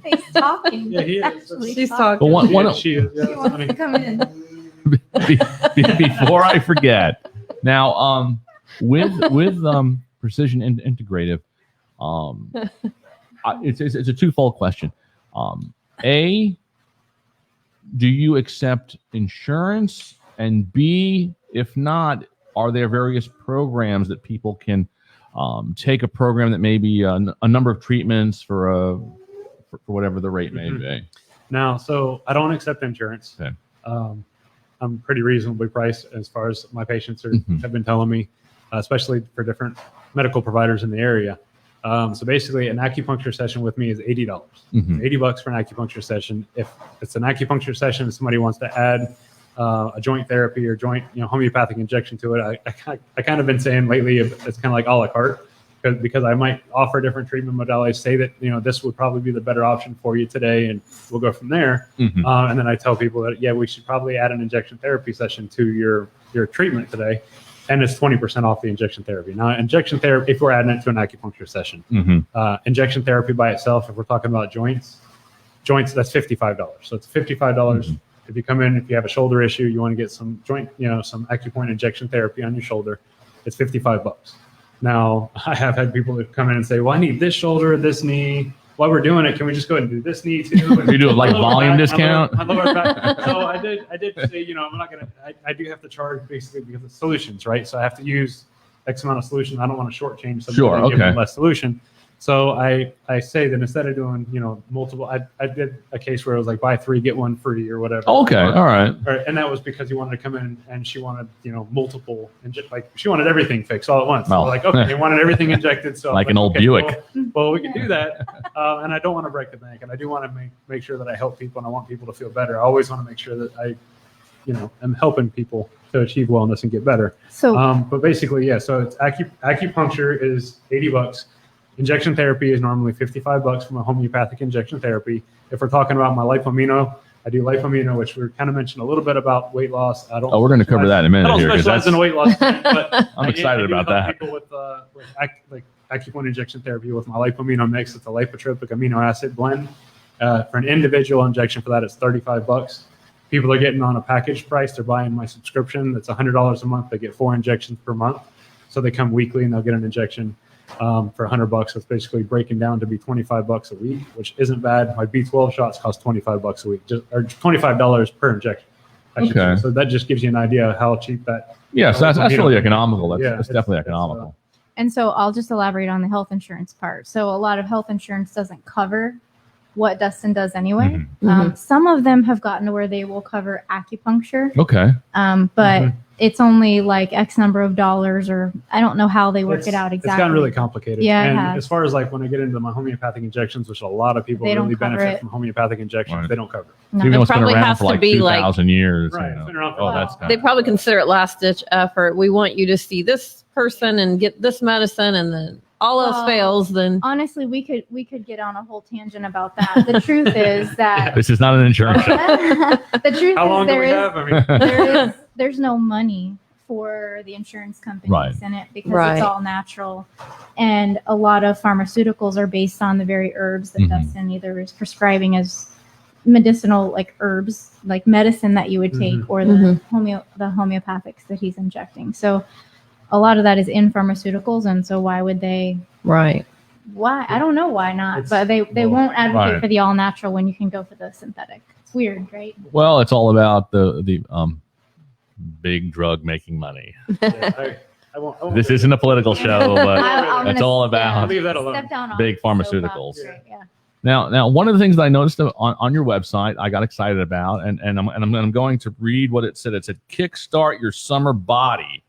He's talking.
Yeah, he is.
She's talking.
But one,
She is. Yeah,
He
that's
wants
funny.
to come in.
before I forget, now with Precision Integrative, it's a twofold question. A, do you accept insurance? And B, if not, are there various programs that people can take a program that may be a number of treatments for whatever the rate may be?
Now, so I don't accept insurance.
Okay.
I'm pretty reasonably priced as far as my patients have been telling me, especially for different medical providers in the area. So basically, an acupuncture session with me is $80. $80 for an acupuncture session. If it's an acupuncture session and somebody wants to add a joint therapy or joint homeopathic injection to it, I kind of been saying lately it's kind of like a la carte, because I might offer different treatment modalities, say that this would probably be the better option for you today, and we'll go from there. And then I tell people that we should probably add an injection therapy session to your treatment today, and it's 20% off the injection therapy. Now, injection therapy, if we're adding it to an acupuncture session, injection therapy by itself, if we're talking about joints, that's $55. So it's $55. If you come in, if you have a shoulder issue, you want to get some joint, some acupoint injection therapy on your shoulder, it's $55. Now, I have had people that come in and say, well, I need this shoulder, this knee. While we're doing it, can we just go ahead and do this knee too?
You do it like volume discount?
My lower back. So I did say, I'm not going to, I do have to charge basically because of solutions, right? So I have to use X amount of solution. I don't want to shortchange somebody and give them less solution. So I say that instead of doing, multiple, I did a case where it was like buy 3, get 1 free or whatever.
Okay. All right.
And that was because he wanted to come in and she wanted, multiple, she wanted everything fixed all at once.
Oh.
So like, okay, they wanted everything injected. So
Like an old Buick.
Well, we can do that. And I don't want to break the bank. And I do want to make sure that I help people and I want people to feel better. I always want to make sure that I, am helping people to achieve wellness and get better.
So,
but basically, so it's acupuncture is $80. Injection therapy is normally $55 from a homeopathic injection therapy. If we're talking about my lipomino, I do lipomino, which we kind of mentioned a little bit about weight loss. We're
going to cover that in a minute.
I don't
here,
specialize in weight loss, but
I'm excited about that.
People with acupuncture injection therapy with my lipomino mix. It's a lipotropic amino acid blend. For an individual injection for that, it's $35. People are getting on a package price. They're buying my subscription. That's $100 a month. They get 4 injections per month. So they come weekly and they'll get an injection for $100. It's basically breaking down to be $25 a week, which isn't bad. My B12 shots cost $25 a week, or $25 per injection.
Okay.
So that just gives you an idea of how cheap that.
Yes, that's really economical. That's
Yeah,
definitely
it's,
economical.
and so I'll just elaborate on the health insurance part. So a lot of health insurance doesn't cover what Dustin does anyway. Some of them have gotten to where they will cover acupuncture.
Okay.
But it's only like X number of dollars, or I don't know how they work it out exactly.
It's gotten really complicated.
Yeah, it
and
has.
as far as like when I get into my homeopathic injections, which a lot of people
They don't
really
cover
benefit
it.
from homeopathic injections,
Right.
they don't cover it.
No.
Even though
It
it's been
probably
around
has
for
to
like
be, like-
2,000 years.
Right,
you know.
it's been around for
Oh,
a while.
that's
They probably consider it last ditch effort. We want you to see this person and get this medicine, and then all else
Well,
fails, then
Honestly, we could get on a whole tangent about that. The truth is that
This is not an insurance show.
the truth
How long
is
do we have? I mean,
there's no money for the insurance companies
Right.
in it because
Right.
it's all natural. And a lot of pharmaceuticals are based on the very herbs that
Mhm.
Dustin either is prescribing as medicinal, like herbs, like medicine that you would take,
Mhm.
or
Mhm.
the homeopathics that he's injecting. So a lot of that is in pharmaceuticals, and so why would they?
Right.
Why? I don't know why not,
It's-
but they
well,
won't advocate
right.
for the all natural when you can go for the synthetic. It's weird, right?
Well, it's all about the big drug making money.
Yeah, I won't
This
do
isn't a political show, but
I'm
it's
gonna
all
step-
about
leave that alone.
Step down on
big
the soapbox,
pharmaceuticals.
right, yeah.
Now, one of the things that I noticed on your website, I got excited about, and I'm going to read what it said. It said, "Kickstart your summer body."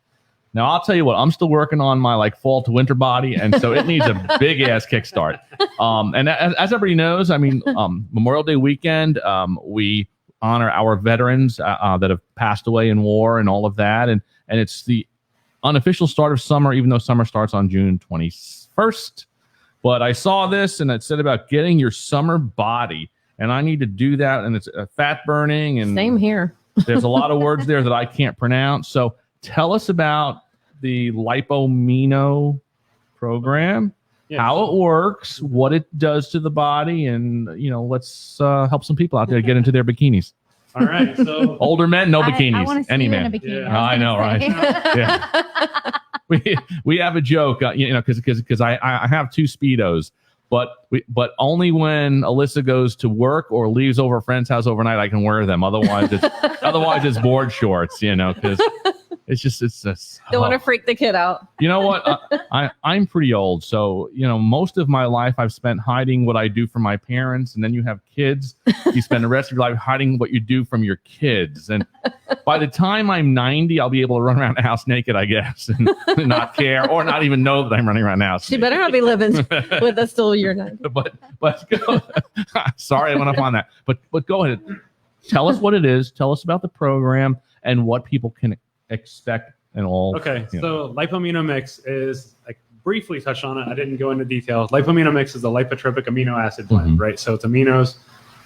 Now, I'll tell you what, I'm still working on my like fall to winter body, and so it needs a big ass kickstart. And as everybody knows, I mean, Memorial Day weekend, we honor our veterans that have passed away in war and all of that, and it's the unofficial start of summer, even though summer starts on June 21st. But I saw this, and it said about getting your summer body, and I need to do that, and it's fat burning, and
Same here.
there's a lot of words there that I can't pronounce. So tell us about the lipomino program,
Yeah.
how it works, what it does to the body, and let's help some people out there get into their bikinis.
All right. So
Older men, no
I
bikinis.
wanna see
Any
you in
man.
a bikini.
Yeah.
I know, right? Yeah. we have a joke, because I have two Speedos, but only when Alyssa goes to work or leaves over a friend's house overnight I can wear them. Otherwise it's board shorts, because it's just
Don't want to freak the kid out.
You know what? I'm pretty old, so most of my life I've spent hiding what I do for my parents, and then you have kids. You spend the rest of your life hiding what you do from your kids, and by the time I'm 90, I'll be able to run around the house naked, I guess, and not care or not even know that I'm running around the house.
She better not be living with us till you're 90.
But go, sorry I went up on that. But go ahead, tell us what it is. Tell us about the program and what people can expect and all.
Okay, so Lipomino Mix is, I briefly touched on it. I didn't go into detail. Lipomino Mix is a lipotropic amino acid blend, right? So it's aminos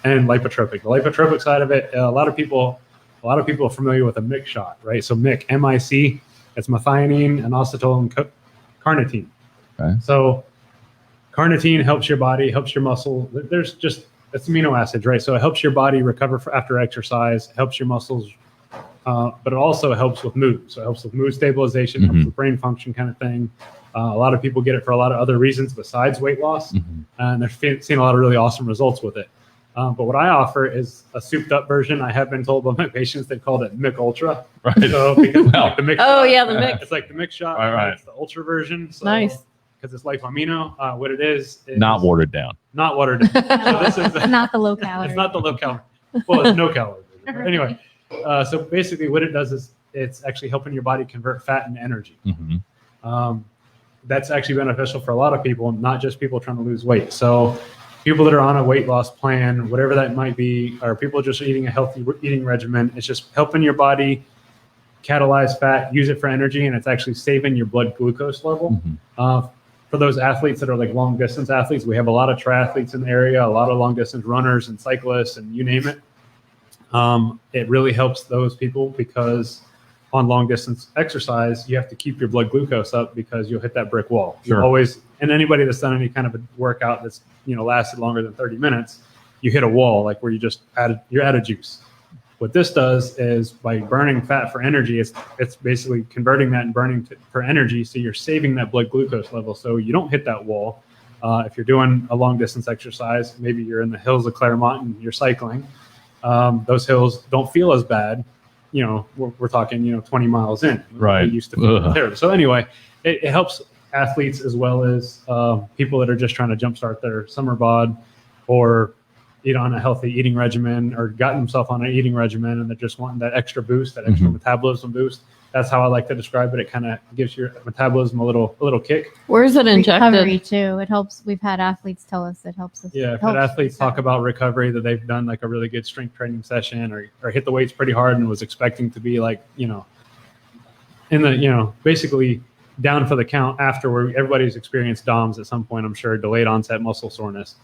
and lipotropic. The lipotropic side of it, a lot of people are familiar with a mix shot, right? So MIC, M-I-C, it's methionine, inositol, and carnitine.
Okay.
So carnitine helps your body, helps your muscle. It's amino acids, right? So it helps your body recover after exercise, helps your muscles, but it also helps with mood. So it helps with mood stabilization, helps with brain function kind of thing. A lot of people get it for a lot of other reasons besides weight loss, and they're seeing a lot of really awesome results with it. But what I offer is a souped up version. I have been told by my patients they called it Mick Ultra.
Right.
So because it's like the mix
Oh,
shot.
yeah, the mix.
It's like the mix shot.
Right.
It's the ultra version. So,
Nice.
Because it's lipomino. What it is
Not watered down.
Not watered down. So this is
Not the low calorie.
it's not the low calorie. Well, it's no calorie. Anyway, so basically what it does is it's actually helping your body convert fat into energy. That's actually beneficial for a lot of people, not just people trying to lose weight. So people that are on a weight loss plan, whatever that might be, or people just eating a healthy eating regimen, it's just helping your body catalyze fat, use it for energy, and it's actually saving your blood glucose level. For those athletes that are like long distance athletes, we have a lot of triathletes in the area, a lot of long distance runners and cyclists, and you name it. It really helps those people because on long distance exercise, you have to keep your blood glucose up because you'll hit that brick wall.
Sure.
You always, and anybody that's done any kind of a workout that's lasted longer than 30 minutes, you hit a wall like where you're out of juice. What this does is by burning fat for energy, it's basically converting that and burning for energy. So you're saving that blood glucose level so you don't hit that wall. If you're doing a long distance exercise, maybe you're in the hills of Claremont and you're cycling, those hills don't feel as bad. We're talking, 20 miles in.
Right.
They used to feel there. So anyway, it helps athletes as well as people that are just trying to jumpstart their summer bod or eat on a healthy eating regimen or gotten themselves on an eating regimen and they're just wanting that extra boost, that extra metabolism boost. That's how I like to describe it. It kind of gives your metabolism a little kick.
Where is it
Recovery
injected?
too. It helps. We've had athletes tell us it helps us.
Yeah, I've had
helps
athletes
us
talk
out.
about recovery, that they've done like a really good strength training session or hit the weights pretty hard and was expecting to be like, in the, basically down for the count after where everybody's experienced DOMS at some point, I'm sure, delayed onset muscle soreness.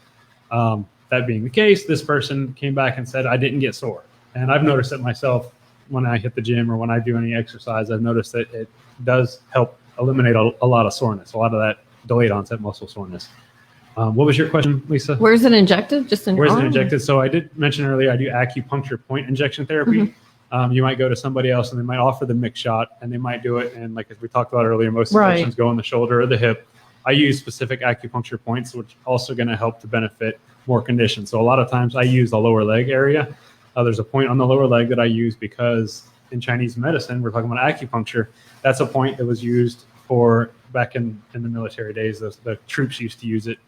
That being the case, this person came back and said, I didn't get sore. And I've noticed it myself when I hit the gym or when I do any exercise, I've noticed that it does help eliminate a lot of soreness, a lot of that delayed onset muscle soreness. What was your question, Lisa?
Where's it injected? Just in your
Where's it
arm?
injected? So I did mention earlier, I do acupuncture point injection therapy. You might go to somebody else and they might offer the mix shot, and they might do it. And like as we talked about earlier, most injections go in the shoulder or the hip. I use specific acupuncture points, which also going to help to benefit more conditions. So a lot of times I use the lower leg area. There's a point on the lower leg that I use because in Chinese medicine, we're talking about acupuncture. That's a point that was used for back in the military days. The troops used to use it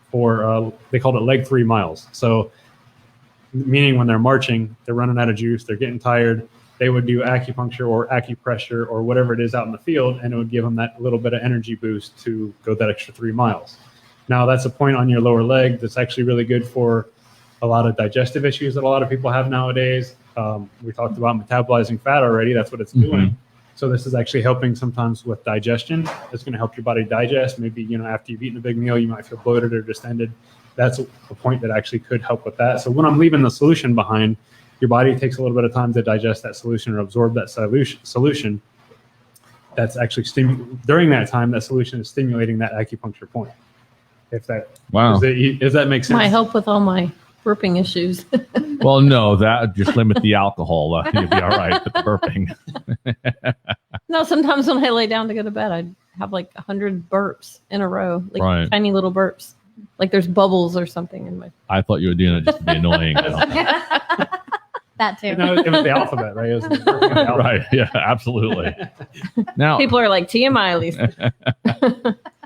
for, they called it leg 3 miles. So meaning when they're marching, they're running out of juice, they're getting tired, they would do acupuncture or acupressure or whatever it is out in the field, and it would give them that little bit of energy boost to go that extra 3 miles. Now that's a point on your lower leg that's actually really good for a lot of digestive issues that a lot of people have nowadays. We talked about metabolizing fat already. That's what it's doing. So this is actually helping sometimes with digestion. It's going to help your body digest. Maybe, after you've eaten a big meal, you might feel bloated or distended. That's a point that actually could help with that. So when I'm leaving the solution behind, your body takes a little bit of time to digest that solution or absorb that solution. That's actually during that time, that solution is stimulating that acupuncture point. If that makes sense.
Might help with all my burping issues.
Well, no, that just limit the alcohol. You'll be all right with the burping.
No, sometimes when I lay down to go to bed, I'd have like 100 burps in a row, like tiny little burps. Like there's bubbles or something in my.
I thought you were doing it just to be annoying.
That too.
No, it was the alphabet, right? It was the alphabet.
Right. Yeah, absolutely. Now,
people are like TMI, Lisa.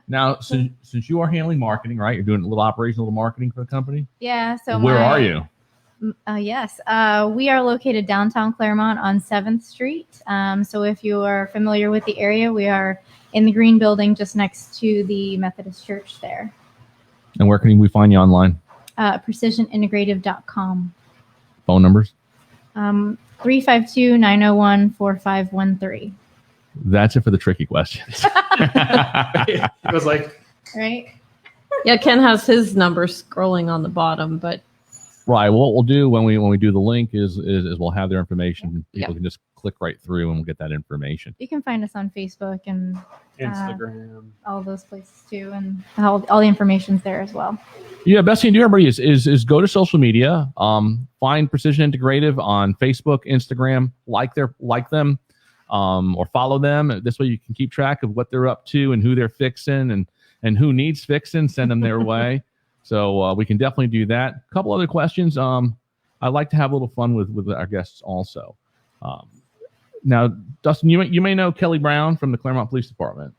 Now, since you are handling marketing, right? You're doing a little operational marketing for the company.
Yeah. So
where are you?
Yes. We are located downtown Claremont on 7th Street. So if you are familiar with the area, we are in the green building just next to the Methodist Church there.
And where can we find you online?
PrecisionIntegrative.com.
Phone numbers?
352-901-4513.
That's it for the tricky questions.
It was like,
right.
Yeah, Ken has his number scrolling on the bottom, but
right. What we'll do when we do the link is we'll have their information. People can just click right through and we'll get that information.
You can find us on Facebook and
Instagram,
all those places too, and all the information's there as well.
Yeah, best thing to do, everybody, is go to social media. Find Precision Integrative on Facebook, Instagram, like them, or follow them. This way you can keep track of what they're up to and who they're fixing and who needs fixing. Send them their way. So we can definitely do that. A couple other questions. I'd like to have a little fun with our guests also. Now, Dustin, you may know Kelly Brown from the Claremont Police Department.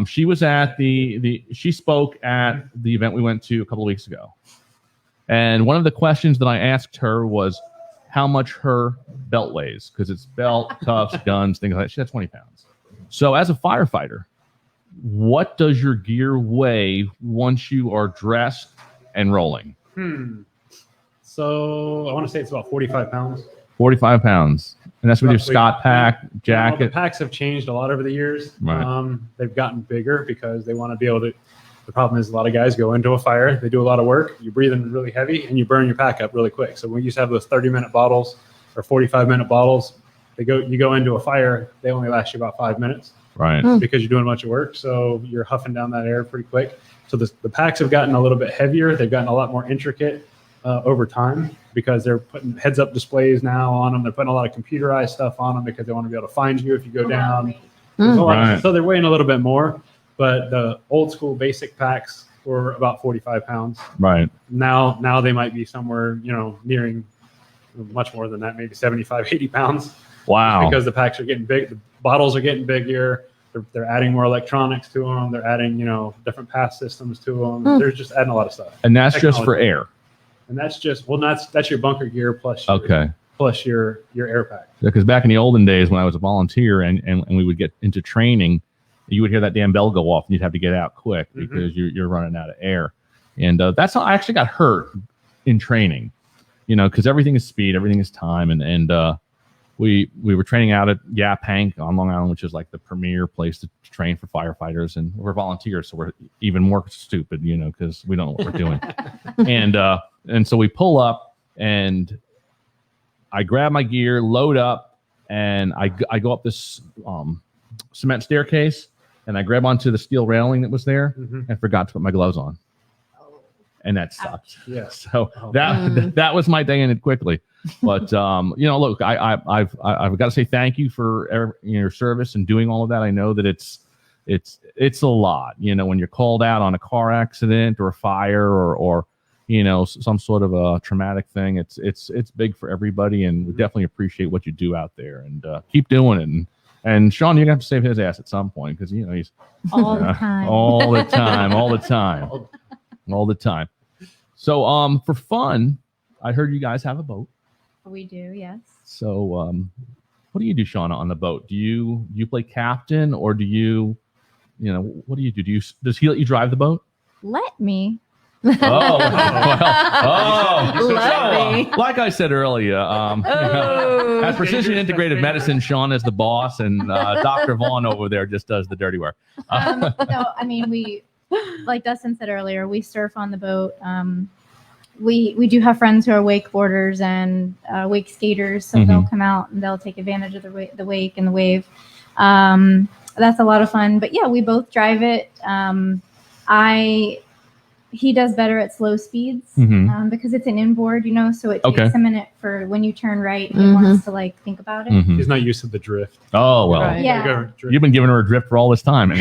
She was at she spoke at the event we went to a couple of weeks ago. And one of the questions that I asked her was how much her belt weighs, because it's belt, cuffs, guns, things like that. She had 20 pounds. So as a firefighter, what does your gear weigh once you are dressed and rolling?
So I want to say it's about 45 pounds.
45 pounds. And that's with your Scott pack, jacket.
Well, the packs have changed a lot over the years.
Right.
They've gotten bigger because they want to be able to. The problem is a lot of guys go into a fire, they do a lot of work, you're breathing really heavy, and you burn your pack up really quick. So we used to have those 30-minute bottles or 45-minute bottles. You go into a fire, they only last you about 5 minutes.
Right.
Because you're doing a bunch of work, so you're huffing down that air pretty quick. So the packs have gotten a little bit heavier. They've gotten a lot more intricate over time because they're putting heads-up displays now on them. They're putting a lot of computerized stuff on them because they want to be able to find you if you go down.
Right.
So they're weighing a little bit more, but the old school basic packs were about 45 pounds.
Right.
Now they might be somewhere, nearing much more than that, maybe 75, 80 pounds.
Wow.
Because the packs are getting big. The bottles are getting bigger. They're adding more electronics to them. They're adding, different pass systems to them. They're just adding a lot of stuff.
And that's just for air.
And that's just, that's your bunker gear plus your air pack.
Because back in the olden days when I was a volunteer and we would get into training, you would hear that damn bell go off and you'd have to get out quick because you're running out of air. And that's how I actually got hurt in training, because everything is speed, everything is time. And we were training out at Yap Hank on Long Island, which is like the premier place to train for firefighters. And we're volunteers, so we're even more stupid, because we don't know what we're doing. And so we pull up, and I grab my gear, load up, and I go up this cement staircase, and I grab onto the steel railing that was there, and forgot to put my gloves on. And that sucked.
Yeah.
So that was my day in it quickly. But look, I've got to say thank you for your service and doing all of that. I know that it's a lot. When you're called out on a car accident or a fire or some sort of a traumatic thing, it's big for everybody, and we definitely appreciate what you do out there, and keep doing it. And Sean, you're gonna have to save his ass at some point, because he's
all the time.
all the time. So for fun, I heard you guys have a boat.
We do, yes.
So what do you do, Shauna, on the boat? Do you play captain, or do you what do you do? Does he let you drive the boat?
Let me.
Oh,
Let me.
Like I said earlier, at Precision Integrative Medicine, Sean is the boss, and Dr. Vaughn over there just does the dirty work.
No, I mean, we, like Dustin said earlier, we surf on the boat. We do have friends who are wakeboarders and wake skaters, so they'll come out and they'll take advantage of the wake and the wave. That's a lot of fun. But yeah, we both drive it. He does better at slow speeds because it's an inboard, so it takes a minute for when you turn right. He wants to think about it.
He's not used to the drift.
Oh, well.
Right.
Yeah.
You've been giving her a drift for all this time.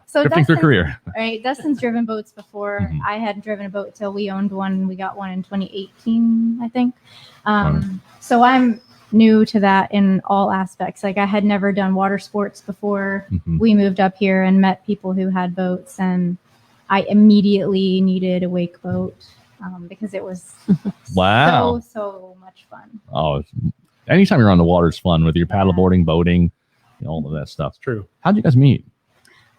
So
Drifting through career.
Right. Dustin's driven boats before. I hadn't driven a boat till we owned one. We got one in 2018, I think. So I'm new to that in all aspects. I had never done water sports before. We moved up here and met people who had boats, and I immediately needed a wake boat because it was so much fun.
Oh, anytime you're on the water is fun, whether you're paddleboarding, boating, all of that stuff.
It's true.
How'd you guys meet?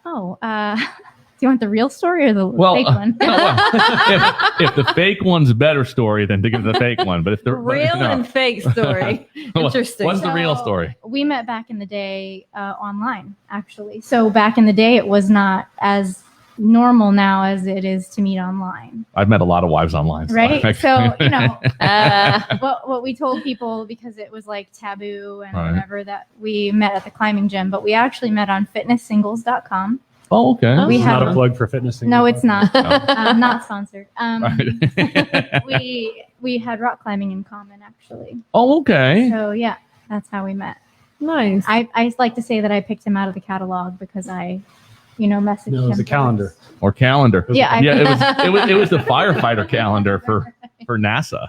Oh, do you want the real story or the fake one?
If the fake one's a better story, then think of the fake one. But if the
Real and fake story. Interesting.
What's the real story?
We met back in the day online, actually. So back in the day, it was not as normal now as it is to meet online.
I've met a lot of wives online.
Right? So, what we told people, because it was taboo and whatever, that we met at the climbing gym, but we actually met on fitnesssingles.com.
Oh, okay.
We
Not
have
a plug for fitness.
No, it's not. Not sponsored. We had rock climbing in common, actually.
Oh, okay.
So yeah, that's how we met.
Nice.
I like to say that I picked him out of the catalog because I messaged him.
No, it was a calendar.
Or calendar.
Yeah,
it was the firefighter calendar for NASA.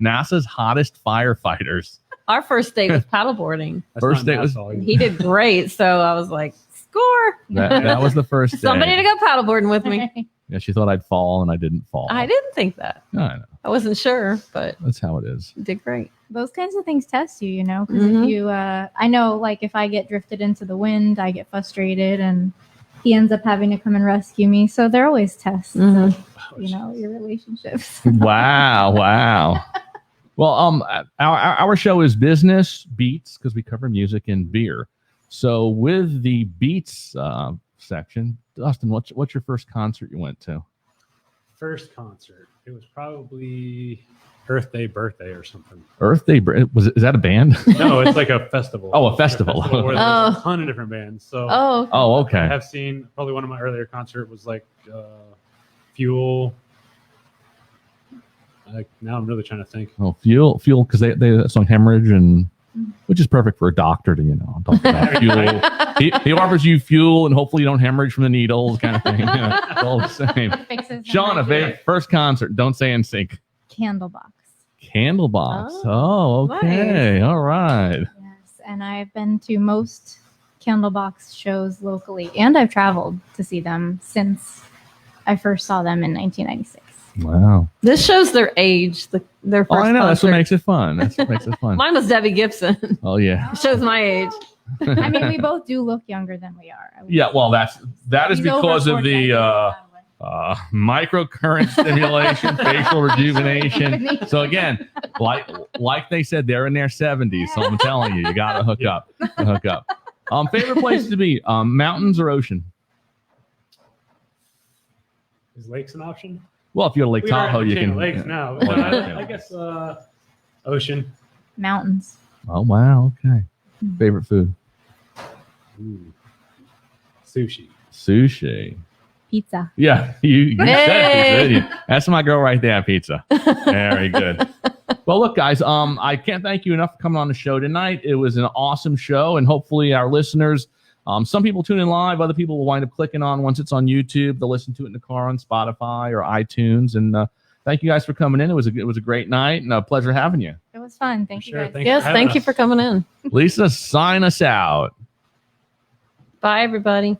NASA's hottest firefighters.
Our first date was paddleboarding.
First date was.
He did great, so I was like, score.
That was the first day.
Somebody to go paddleboarding with me.
Yeah, she thought I'd fall, and I didn't fall.
I didn't think that.
I know.
I wasn't sure, but
That's how it is.
you did great.
Those kinds of things test you, because if you, I know, if I get drifted into the wind, I get frustrated, and he ends up having to come and rescue me. So they're always tests of, your relationships.
Wow. Well, our show is business, beats, because we cover music and beer. So with the beats section, Dustin, what's your first concert you went to?
First concert. It was probably Earth Day Birthday or something.
Earth Day? Is that a band?
No, it's like a festival.
Oh, a festival.
Where there's a ton of different bands. So
okay.
I have seen probably one of my earlier concerts was Fuel. Now I'm really trying to think.
Oh, Fuel, because they song Hemorrhage, and which is perfect for a doctor to talk about fuel. He offers you fuel, and hopefully you don't hemorrhage from the needles, kind of thing. It's all the same. Shauna, first concert. Don't say NSYNC.
Candlebox.
Candlebox. Oh, okay. Nice. All right.
Yes, and I've been to most Candlebox shows locally, and I've traveled to see them since I first saw them in 1996.
Wow.
This shows their age. Their first
I know.
concert.
That's what makes it fun. That's what makes it fun.
Mine was Debbie Gibson.
Oh, yeah.
It shows my age.
I mean, we both do look younger than we are.
Yeah, well, that is because of the microcurrent stimulation, facial rejuvenation. So again, like they said, they're in their 70s. So I'm telling you, you got to hook up. Favorite place to be, mountains or ocean?
Is lakes an option?
Well, if you're at Lake Tahoe, you can.
Lakes now.
Well,
I guess Ocean.
Mountains.
Oh, wow. Okay. Favorite food?
Ooh. Sushi.
Sushi.
Pizza.
Yeah, you said
Hey.
pizza, didn't you? That's my girl right there, pizza. Very good. Well, look, guys, I can't thank you enough for coming on the show tonight. It was an awesome show, and hopefully our listeners, some people tune in live, other people will wind up clicking on once it's on YouTube. They'll listen to it in the car on Spotify or iTunes. And thank you guys for coming in. It was a great night and a pleasure having you.
It was fun. Thank you
Sure,
guys.
thank
Yes,
for
thank
having
you
us.
for coming in.
Lisa, sign us out.
Bye, everybody.